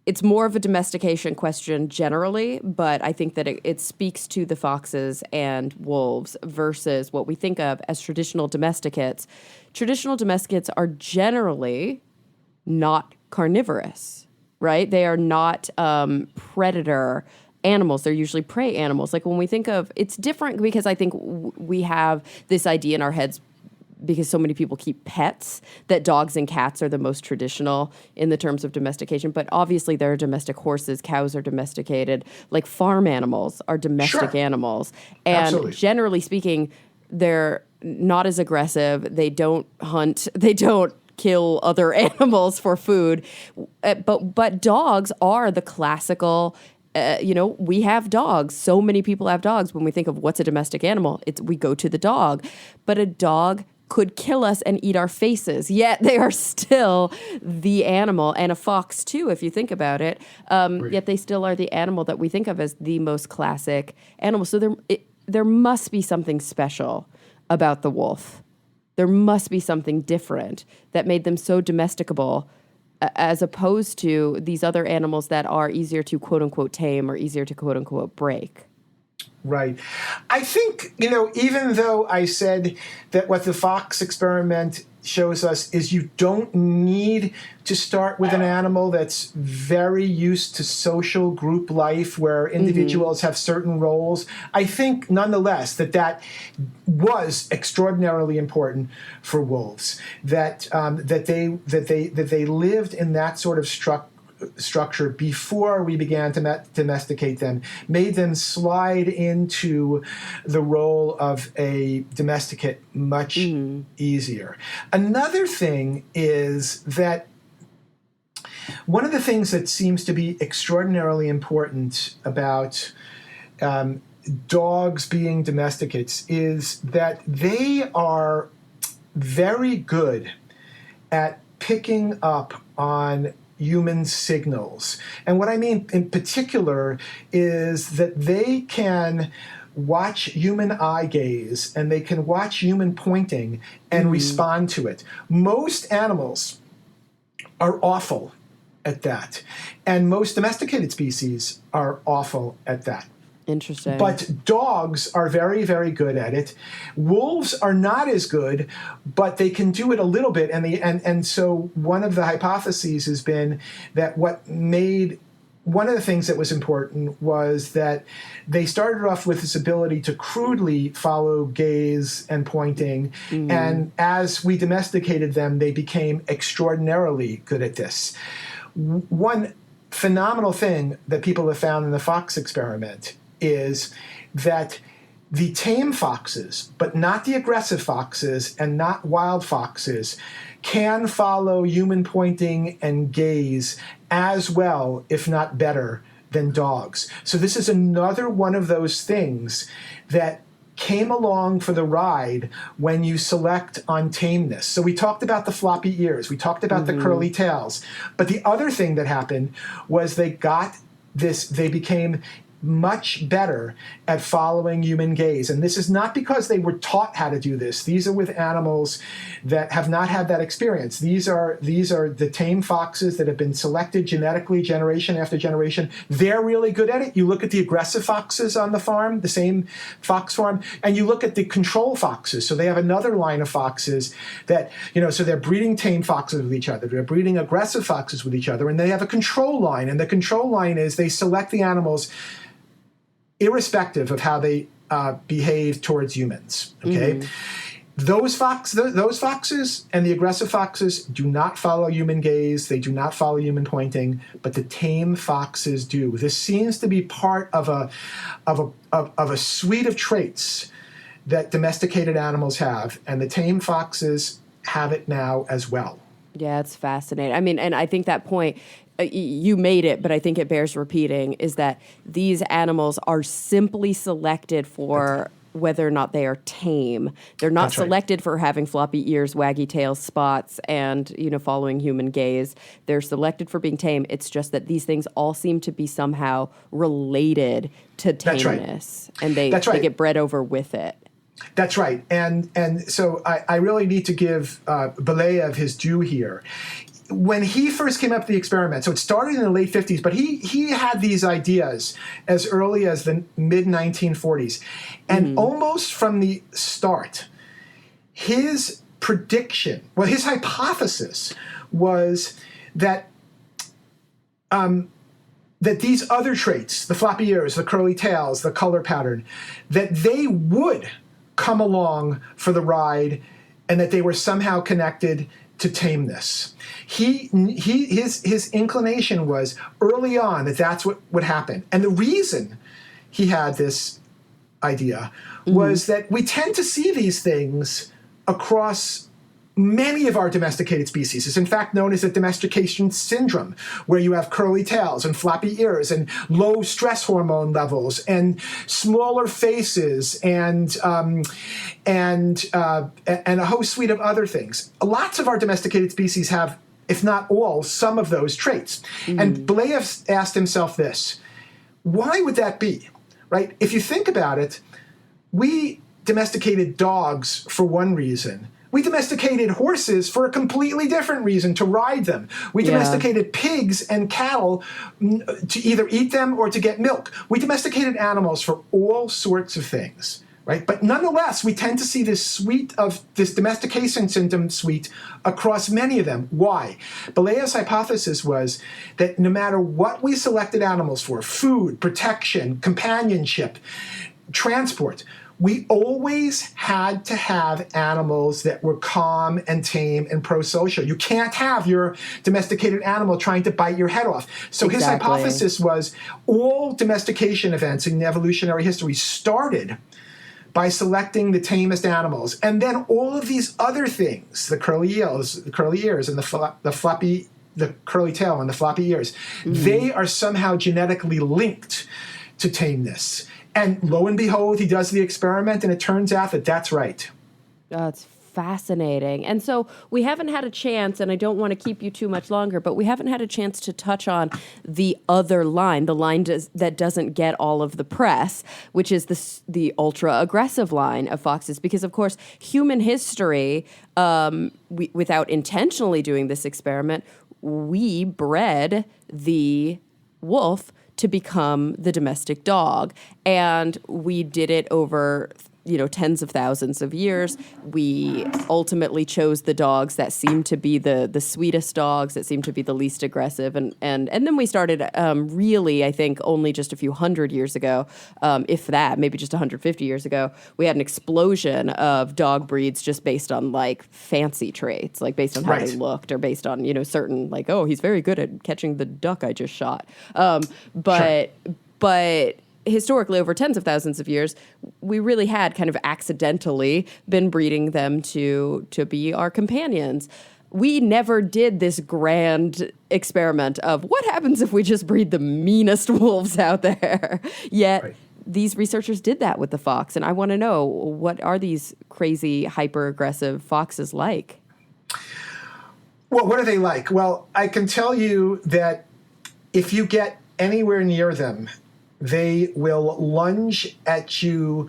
it's more of a domestication question generally, but I think that it speaks to the foxes and wolves versus what we think of as traditional domesticates. Traditional domesticates are generally not carnivorous, right? They are not predator animals. They're usually prey animals. Like when we think of, it's different because I think we have this idea in our heads, because so many people keep pets, that dogs and cats are the most traditional in the terms of domestication. But obviously there are domestic horses, cows are domesticated, like farm animals are domestic animals. And Absolutely. Generally speaking, they're not as aggressive. They don't hunt. They don't kill other animals for food. But dogs are the classical, we have dogs. So many people have dogs. When we think of what's a domestic animal, we go to the dog. But a dog could kill us and eat our faces, yet they are still the animal, and a fox too, if you think about it. Yet they still are the animal that we think of as the most classic animal. So there must be something special about the wolf. There must be something different that made them so domesticable, as opposed to these other animals that are easier to quote unquote tame or easier to quote unquote break. Right. I think, even though I said that what the fox experiment shows us is you don't need to start with an animal that's very used to social group life where individuals have certain roles. I think nonetheless that was extraordinarily important for wolves, that they lived in that sort of structure before we began to domesticate them, made them slide into the role of a domesticate much easier. Another thing is that one of the things that seems to be extraordinarily important about dogs being domesticates is that they are very good at picking up on human signals. And what I mean in particular is that they can watch human eye gaze and they can watch human pointing and respond to it. Most animals are awful at that. And most domesticated species are awful at that. Interesting. But dogs are very, very good at it. Wolves are not as good, but they can do it a little bit. And so one of the hypotheses has been that one of the things that was important was that they started off with this ability to crudely follow gaze and pointing. And as we domesticated them, they became extraordinarily good at this. One phenomenal thing that people have found in the fox experiment is that the tame foxes, but not the aggressive foxes and not wild foxes, can follow human pointing and gaze as well, if not better, than dogs. So this is another one of those things that came along for the ride when you select on tameness. So we talked about the floppy ears, we talked about the curly tails, but the other thing that happened was they became much better at following human gaze. And this is not because they were taught how to do this. These are with animals that have not had that experience. These are the tame foxes that have been selected genetically generation after generation. They're really good at it. You look at the aggressive foxes on the farm, the same fox farm, and you look at the control foxes. So they have another line of foxes that, so they're breeding tame foxes with each other. They're breeding aggressive foxes with each other, and they have a control line. And the control line is they select the animals irrespective of how they behave towards humans. Okay, those foxes and the aggressive foxes do not follow human gaze. They do not follow human pointing, but the tame foxes do. This seems to be part of a suite of traits that domesticated animals have, and the tame foxes have it now as well. Yeah, it's fascinating. I mean, and I think that point, you made it, but I think it bears repeating, is that these animals are simply selected for whether or not they are tame. They're not selected for having floppy ears, waggy tails, spots, and, following human gaze. They're selected for being tame. It's just that these things all seem to be somehow related to tameness. And they get bred over with it. That's right. And so I really need to give Belayev his due here. When he first came up with the experiment, so it started in the late 50s, but he had these ideas as early as the mid-1940s. And almost from the start, his prediction, his hypothesis was that that these other traits, the floppy ears, the curly tails, the color pattern, that they would come along for the ride and that they were somehow connected to tameness. His inclination was early on that that's what would happen. And the reason he had this idea was that we tend to see these things across many of our domesticated species. It's in fact known as the domestication syndrome, where you have curly tails and floppy ears and low stress hormone levels and smaller faces and a whole suite of other things. Lots of our domesticated species have, if not all, some of those traits. And Belayev asked himself this: why would that be? Right? If you think about it, we domesticated dogs for one reason. We domesticated horses for a completely different reason, to ride them. We domesticated pigs and cattle to either eat them or to get milk. We domesticated animals for all sorts of things, right? But nonetheless, we tend to see this domestication syndrome suite across many of them. Why? Balaya's hypothesis was that no matter what we selected animals for, food, protection, companionship, transport, we always had to have animals that were calm and tame and pro-social. You can't have your domesticated animal trying to bite your head off. So his hypothesis was all domestication events in evolutionary history started by selecting the tamest animals. And then all of these other things, the curly ears, and the curly tail and the floppy ears, they are somehow genetically linked to tameness. And lo and behold, he does the experiment, and it turns out that that's right. That's fascinating. And so we haven't had a chance, and I don't want to keep you too much longer, but we haven't had a chance to touch on the other line, the line that doesn't get all of the press, which is the ultra-aggressive line of foxes. Because, of course, human history, without intentionally doing this experiment, we bred the wolf to become the domestic dog. And we did it over, tens of thousands of years. We ultimately chose the dogs that seemed to be the sweetest dogs, that seemed to be the least aggressive. And then we started really, I think, only just a few hundred years ago, if that, maybe just 150 years ago, we had an explosion of dog breeds just based on like fancy traits, like based on how they looked or based on, certain like, oh, he's very good at catching the duck I just shot. But historically, over tens of thousands of years, we really had kind of accidentally been breeding them to be our companions. We never did this grand experiment of what happens if we just breed the meanest wolves out there. Yet these researchers did that with the fox. And I want to know, what are these crazy, hyper-aggressive foxes like? Well, what are they like? Well, I can tell you that if you get anywhere near them, they will lunge at you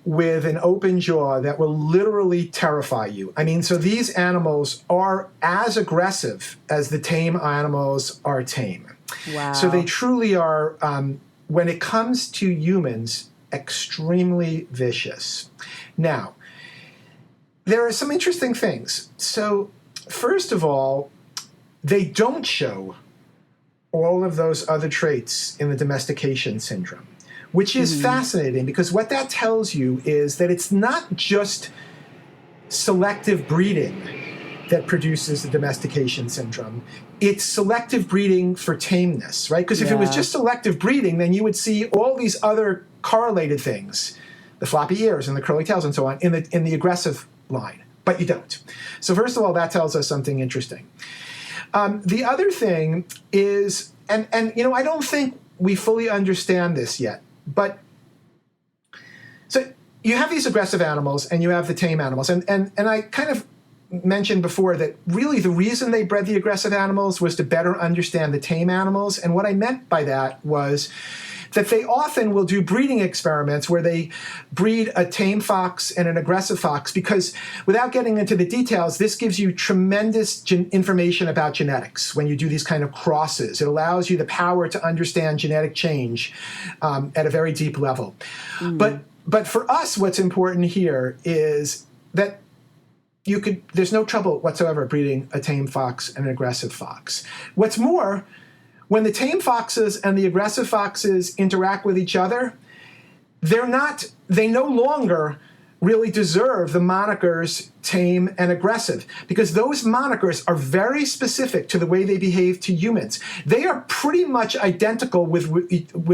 with an open jaw that will literally terrify you. I mean, so these animals are as aggressive as the tame animals are tame. Wow. So they truly are, when it comes to humans, extremely vicious. Now, there are some interesting things. So, first of all, they don't show all of those other traits in the domestication syndrome, which is fascinating, because what that tells you is that it's not just selective breeding that produces the domestication syndrome. It's selective breeding for tameness, right? Because if it was just selective breeding, then you would see all these other correlated things, the floppy ears and the curly tails and so on, in the aggressive line, but you don't. So first of all, that tells us something interesting. The other thing is, and I don't think we fully understand this yet, but so you have these aggressive animals and you have the tame animals, and I kind of mentioned before that really the reason they bred the aggressive animals was to better understand the tame animals, and what I meant by that was that they often will do breeding experiments where they breed a tame fox and an aggressive fox, because without getting into the details, this gives you tremendous information about genetics when you do these kind of crosses. It allows you the power to understand genetic change at a very deep level. But for us, what's important here is that there's no trouble whatsoever breeding a tame fox and an aggressive fox. What's more, when the tame foxes and the aggressive foxes interact with each other, they no longer really deserve the monikers tame and aggressive, because those monikers are very specific to the way they behave to humans. They are pretty much identical with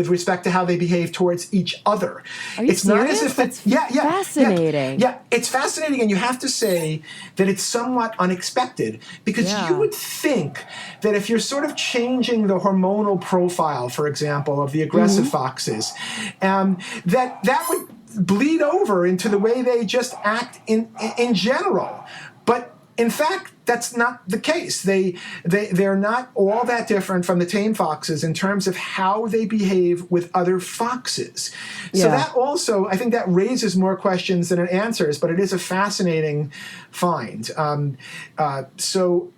respect to how they behave towards each other. Are you it's serious? Not as if That's fascinating. Yeah, it's fascinating, and you have to say that it's somewhat unexpected, because you would think that if you're sort of changing the hormonal profile, for example, of the aggressive foxes, that would bleed over into the way they just act in general. But in fact, that's not the case. They're not all that different from the tame foxes in terms of how they behave with other foxes. So that also, I think that raises more questions than it answers, but it is a fascinating find. So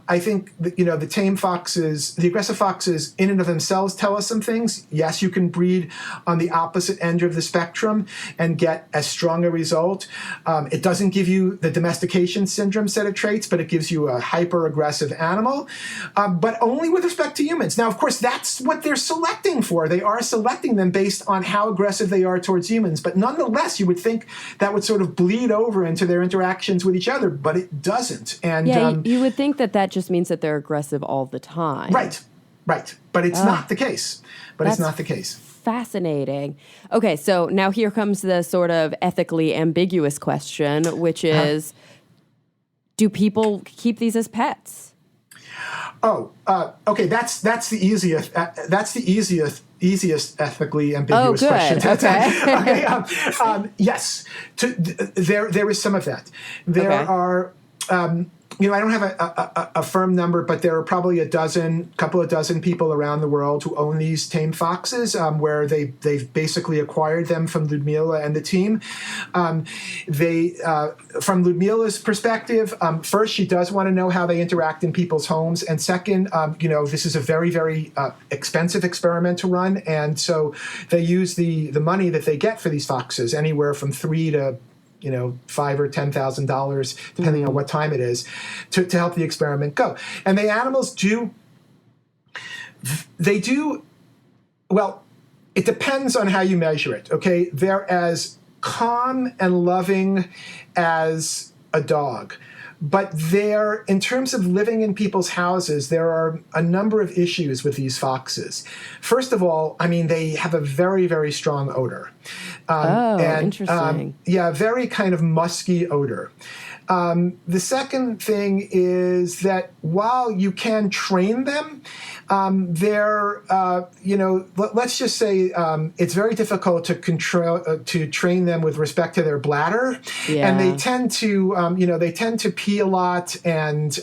I think that, the tame foxes, the aggressive foxes in and of themselves tell us some things. Yes, you can breed on the opposite end of the spectrum and get as strong a result. It doesn't give you the domestication syndrome set of traits, but it gives you a hyper-aggressive animal, but only with respect to humans. Now, of course, that's what they're selecting for. They are selecting them based on how aggressive they are towards humans. But nonetheless, you would think that would sort of bleed over into their interactions with each other, but it doesn't. And you would think that just means that they're aggressive all the time. Right. But it's not the case. It's not the case. Fascinating. Okay, so now here comes the sort of ethically ambiguous question, which is, do people keep these as pets? Okay. That's the easiest. That's the easiest ethically ambiguous question. Okay. Yes. There is some of that. There are. I don't have a firm number, but there are probably couple of dozen people around the world who own these tame foxes, where they've basically acquired them from Lyudmila and the team. From Lyudmila's perspective, first, she does want to know how they interact in people's homes, and second, this is a very, very expensive experiment to run, and so they use the money that they get for these foxes, anywhere from $3,000 to $5,000 or $10,000, depending on what time it is, to help the experiment go. And the animals do. Well, it depends on how you measure it. Okay, they're as calm and loving as a dog. But in terms of living in people's houses, there are a number of issues with these foxes. First of all, they have a very, very strong odor. Interesting. Very kind of musky odor. The second thing is that while you can train them, let's just say it's very difficult to train them with respect to their bladder, and they tend to pee a lot, and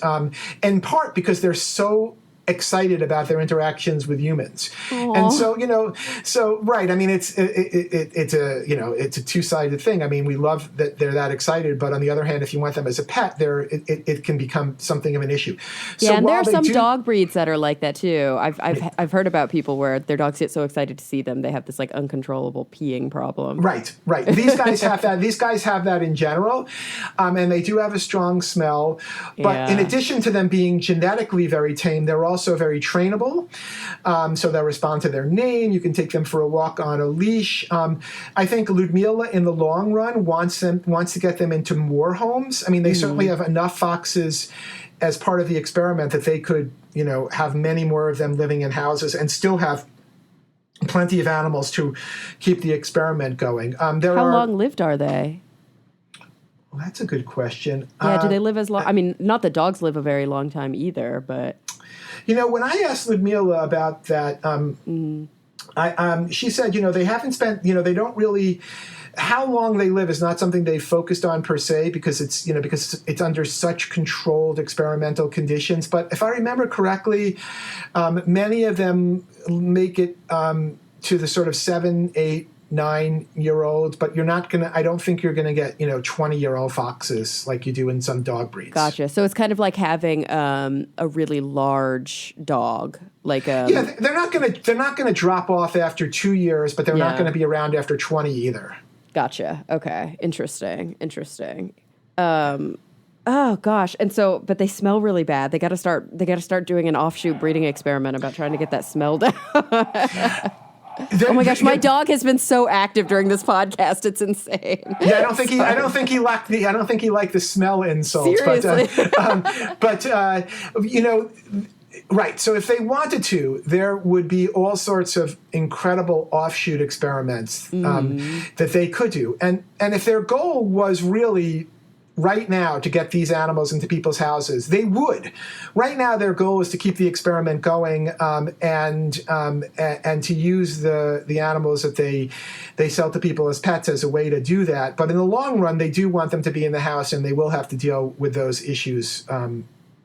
in part because they're so excited about their interactions with humans. Aww. And so right. It's a two-sided thing. We love that they're that excited, but on the other hand, if you want them as a pet, it can become something of an issue. Yeah, and there are some dog breeds that are like that too. I've heard about people where their dogs get so excited to see them, they have this uncontrollable peeing problem. Right. These guys have that. These guys have that in general, and they do have a strong smell. But in addition to them being genetically very tame, they're also very trainable, so they'll respond to their name. You can take them for a walk on a leash. I think Lyudmila, in the long run, wants to get them into more homes. They certainly have enough foxes as part of the experiment that they could, have many more of them living in houses and still have plenty of animals to keep the experiment going. How long-lived are they? Well, that's a good question. Yeah, do they live as long? Not that dogs live a very long time either, but... When I asked Lyudmila about that, she said, they haven't spent, they don't really... How long they live is not something they've focused on per se, because it's under such controlled experimental conditions. But if I remember correctly, many of them make it to the sort of 7, 8, 9-year-olds, but I don't think you're gonna get 20-year-old foxes like you do in some dog breeds. Gotcha. So it's kind of like having a really large dog, they're not gonna drop off after 2 years, but they're not gonna be around after 20 either. Gotcha. Okay. Interesting. Oh gosh. And so, but they smell really bad. They got to start doing an offshoot breeding experiment about trying to get that smell down. Oh my gosh, my dog has been so active during this podcast. It's insane. Yeah, I don't think he liked the smell insults. Seriously. But right. So if they wanted to, there would be all sorts of incredible offshoot experiments that they could do. And if their goal was really right now to get these animals into people's houses, they would. Right now, their goal is to keep the experiment going and to use the animals that they sell to people as pets as a way to do that. But in the long run, they do want them to be in the house, and they will have to deal with those issues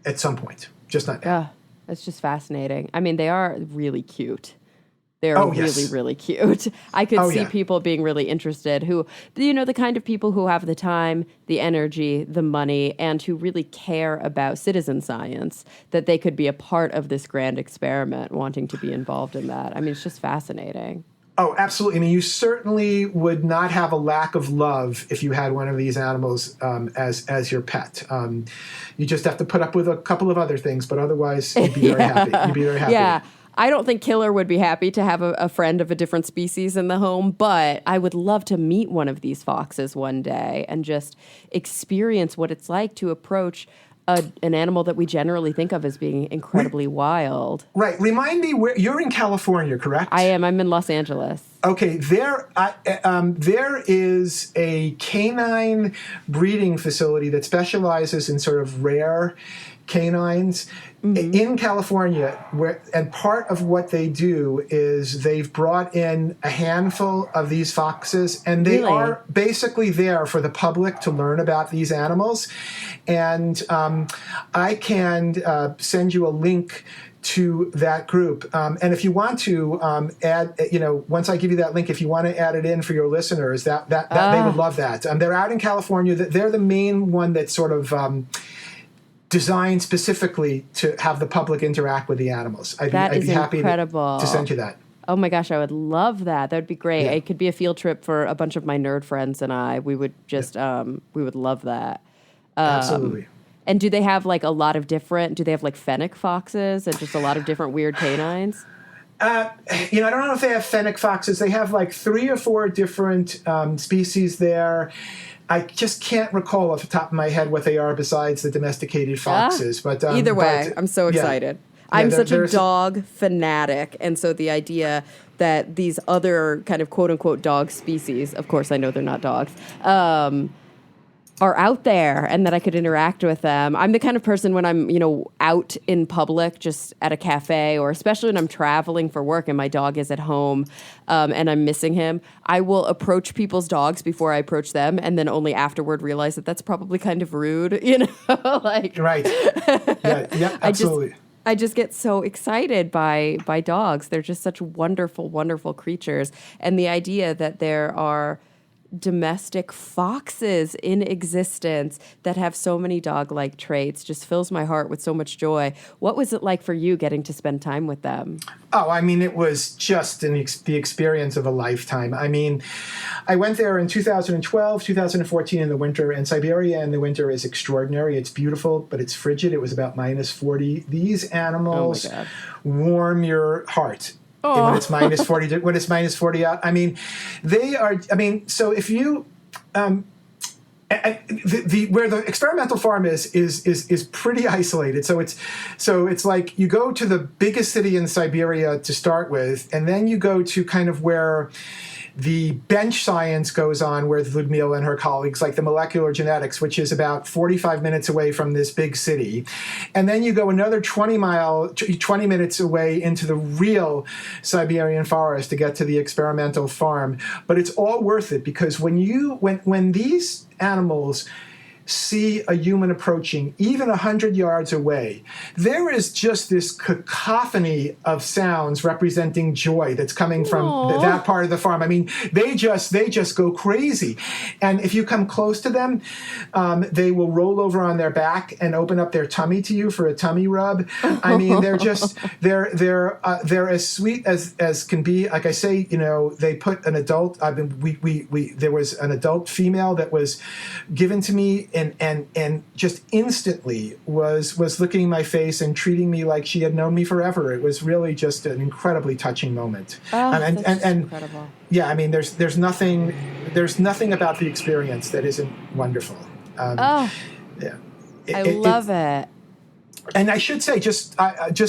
at some point. Just not now. Yeah, that's just fascinating. They are really cute. They're Oh, really, yes. really cute. I could Oh, see yeah. people being really interested who, the kind of people who have the time, the energy, the money, and who really care about citizen science, that they could be a part of this grand experiment, wanting to be involved in that. I mean, it's just fascinating. Oh, absolutely. I mean, you certainly would not have a lack of love if you had one of these animals as your pet. You just have to put up with a couple of other things, but otherwise you'd be very happy. You'd be very happy. Yeah. I don't think Killer would be happy to have a friend of a different species in the home, but I would love to meet one of these foxes one day and just experience what it's like to approach an animal that we generally think of as being incredibly wild. Right. Remind me where you're in California, correct? I am. I'm in Los Angeles. Okay, there is a canine breeding facility that specializes in sort of rare canines in California, and part of what they do is they've brought in a handful of these foxes, and they Really? are basically there for the public to learn about these animals. And I can send you a link to that group. And if you want to add, once I give you that link, if you want to add it in for your listeners, that they would love that. They're out in California. They're the main one that's sort of designed specifically to have the public interact with the animals. I'd be happy to send you that. Oh my gosh, I would love that. That would be great. Yeah. It could be a field trip for a bunch of my nerd friends and I. We would just, we would love that. Absolutely. And do they have like a lot of different, do they have like fennec foxes and just a lot of different weird canines? I don't know if they have fennec foxes. They have like 3 or 4 different species there. I just can't recall off the top of my head what they are besides the domesticated foxes. But either way, I'm so excited. I'm such a dog fanatic, and so the idea that these other kind of quote unquote dog species, of course I know they're not dogs, are out there and that I could interact with them. I'm the kind of person when I'm, out in public, just at a cafe, or especially when I'm traveling for work and my dog is at home and I'm missing him, I will approach people's dogs before I approach them, and then only afterward realize that that's probably kind of rude, like. Right. Yeah, absolutely. I just get so excited by dogs. They're just such wonderful, wonderful creatures. And the idea that there are domestic foxes in existence that have so many dog-like traits just fills my heart with so much joy. What was it like for you getting to spend time with them? Oh, I mean, it was just the experience of a lifetime. I mean, I went there in 2012, 2014 in the winter, and Siberia in the winter is extraordinary. It's beautiful, but it's frigid. It was about minus 40. These animals warm your heart. When it's minus 40, when it's minus 40 out. I mean, they are, so if you, where the experimental farm is pretty isolated. So it's like you go to the biggest city in Siberia to start with, and then you go to kind of where the bench science goes on with Lyudmila and her colleagues, like the molecular genetics, which is about 45 minutes away from this big city. And then you go another 20 minutes away into the real Siberian forest to get to the experimental farm. But it's all worth it, because when these animals see a human approaching, even 100 yards away, there is just this cacophony of sounds representing joy that's coming from that part of the farm. I mean, they just go crazy. And if you come close to them, they will roll over on their back and open up their tummy to you for a tummy rub. I mean, they're as sweet as can be. Like I say, they put an adult. There was an adult female that was given to me, and just instantly was looking in my face and treating me like she had known me forever. It was really just an incredibly touching moment. And incredible. Yeah, I mean, there's nothing about the experience that isn't wonderful. Yeah, I love it. And I should say, just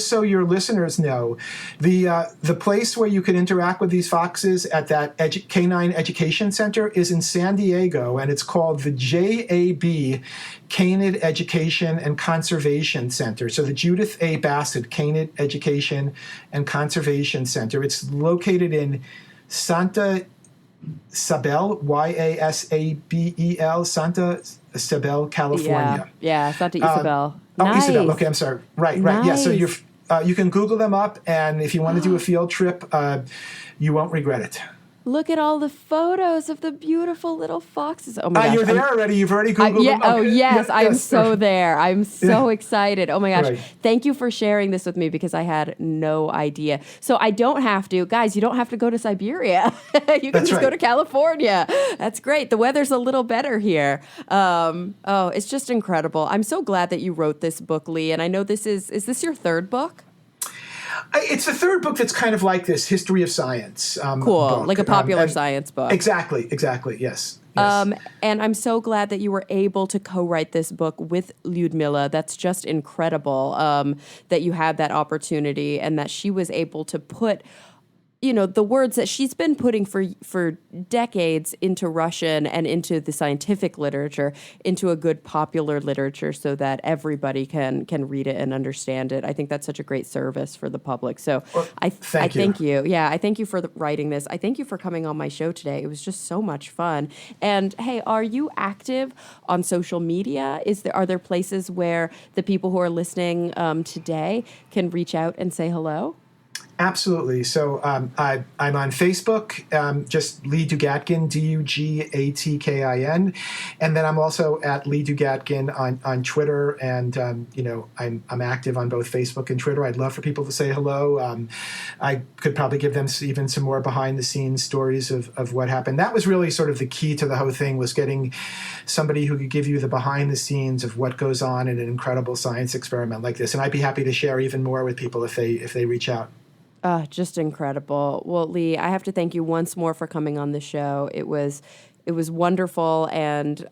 so your listeners know, the place where you can interact with these foxes at that Canine Education Center is in San Diego, and it's called the JAB Canid Education and Conservation Center. So the Judith A. Bassett Canid Education and Conservation Center. It's located in Santa Isabel, Yasabel, Santa Isabel, California. Yeah, Santa Isabel. Oh, Nice. Isabel. Okay, I'm sorry. Right. Yeah. So You can Google them up, and if you want to do a field trip, you won't regret it. Look at all the photos of the beautiful little foxes. Oh my gosh. You're there already? You've already Googled them? Oh, yes. Yeah, I'm so there. I'm so excited. Oh my gosh. Right. Thank you for sharing this with me because I had no idea. So I don't have to, guys, you don't have to go to Siberia. You can just go to California. That's great. The weather's a little better here. It's just incredible. I'm so glad that you wrote this book, Lee. And I know is this your third book? It's the third book that's kind of like this history of science. Cool, book. like a popular science book. Exactly, yes. And I'm so glad that you were able to co-write this book with Lyudmila. That's just incredible that you had that opportunity and that she was able to put the words that she's been putting for decades into Russian and into the scientific literature, into a good popular literature so that everybody can read it and understand it. I think that's such a great service for the public. So I thank you. Yeah, I thank you for writing this. I thank you for coming on my show today. It was just so much fun. And hey, are you active on social media? Are there places where the people who are listening today can reach out and say hello? Absolutely. So I'm on Facebook, just Lee Dugatkin, Dugatkin, and then I'm also at Lee Dugatkin on Twitter, and I'm active on both Facebook and Twitter. I'd love for people to say hello. I could probably give them even some more behind the scenes stories of what happened. That was really sort of the key to the whole thing, was getting somebody who could give you the behind the scenes of what goes on in an incredible science experiment like this. And I'd be happy to share even more with people if they reach out. Just incredible. Well, Lee, I have to thank you once more for coming on the show. It was wonderful, and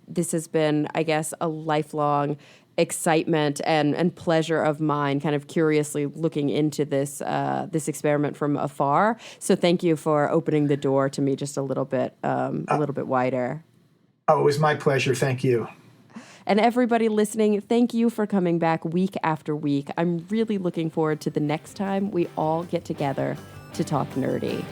this has been, I guess, a lifelong excitement and pleasure of mine, kind of curiously looking into this experiment from afar. So thank you for opening the door to me just a little bit wider. Oh, it was my pleasure. Thank you. And everybody listening, thank you for coming back week after week. I'm really looking forward to the next time we all get together to talk nerdy.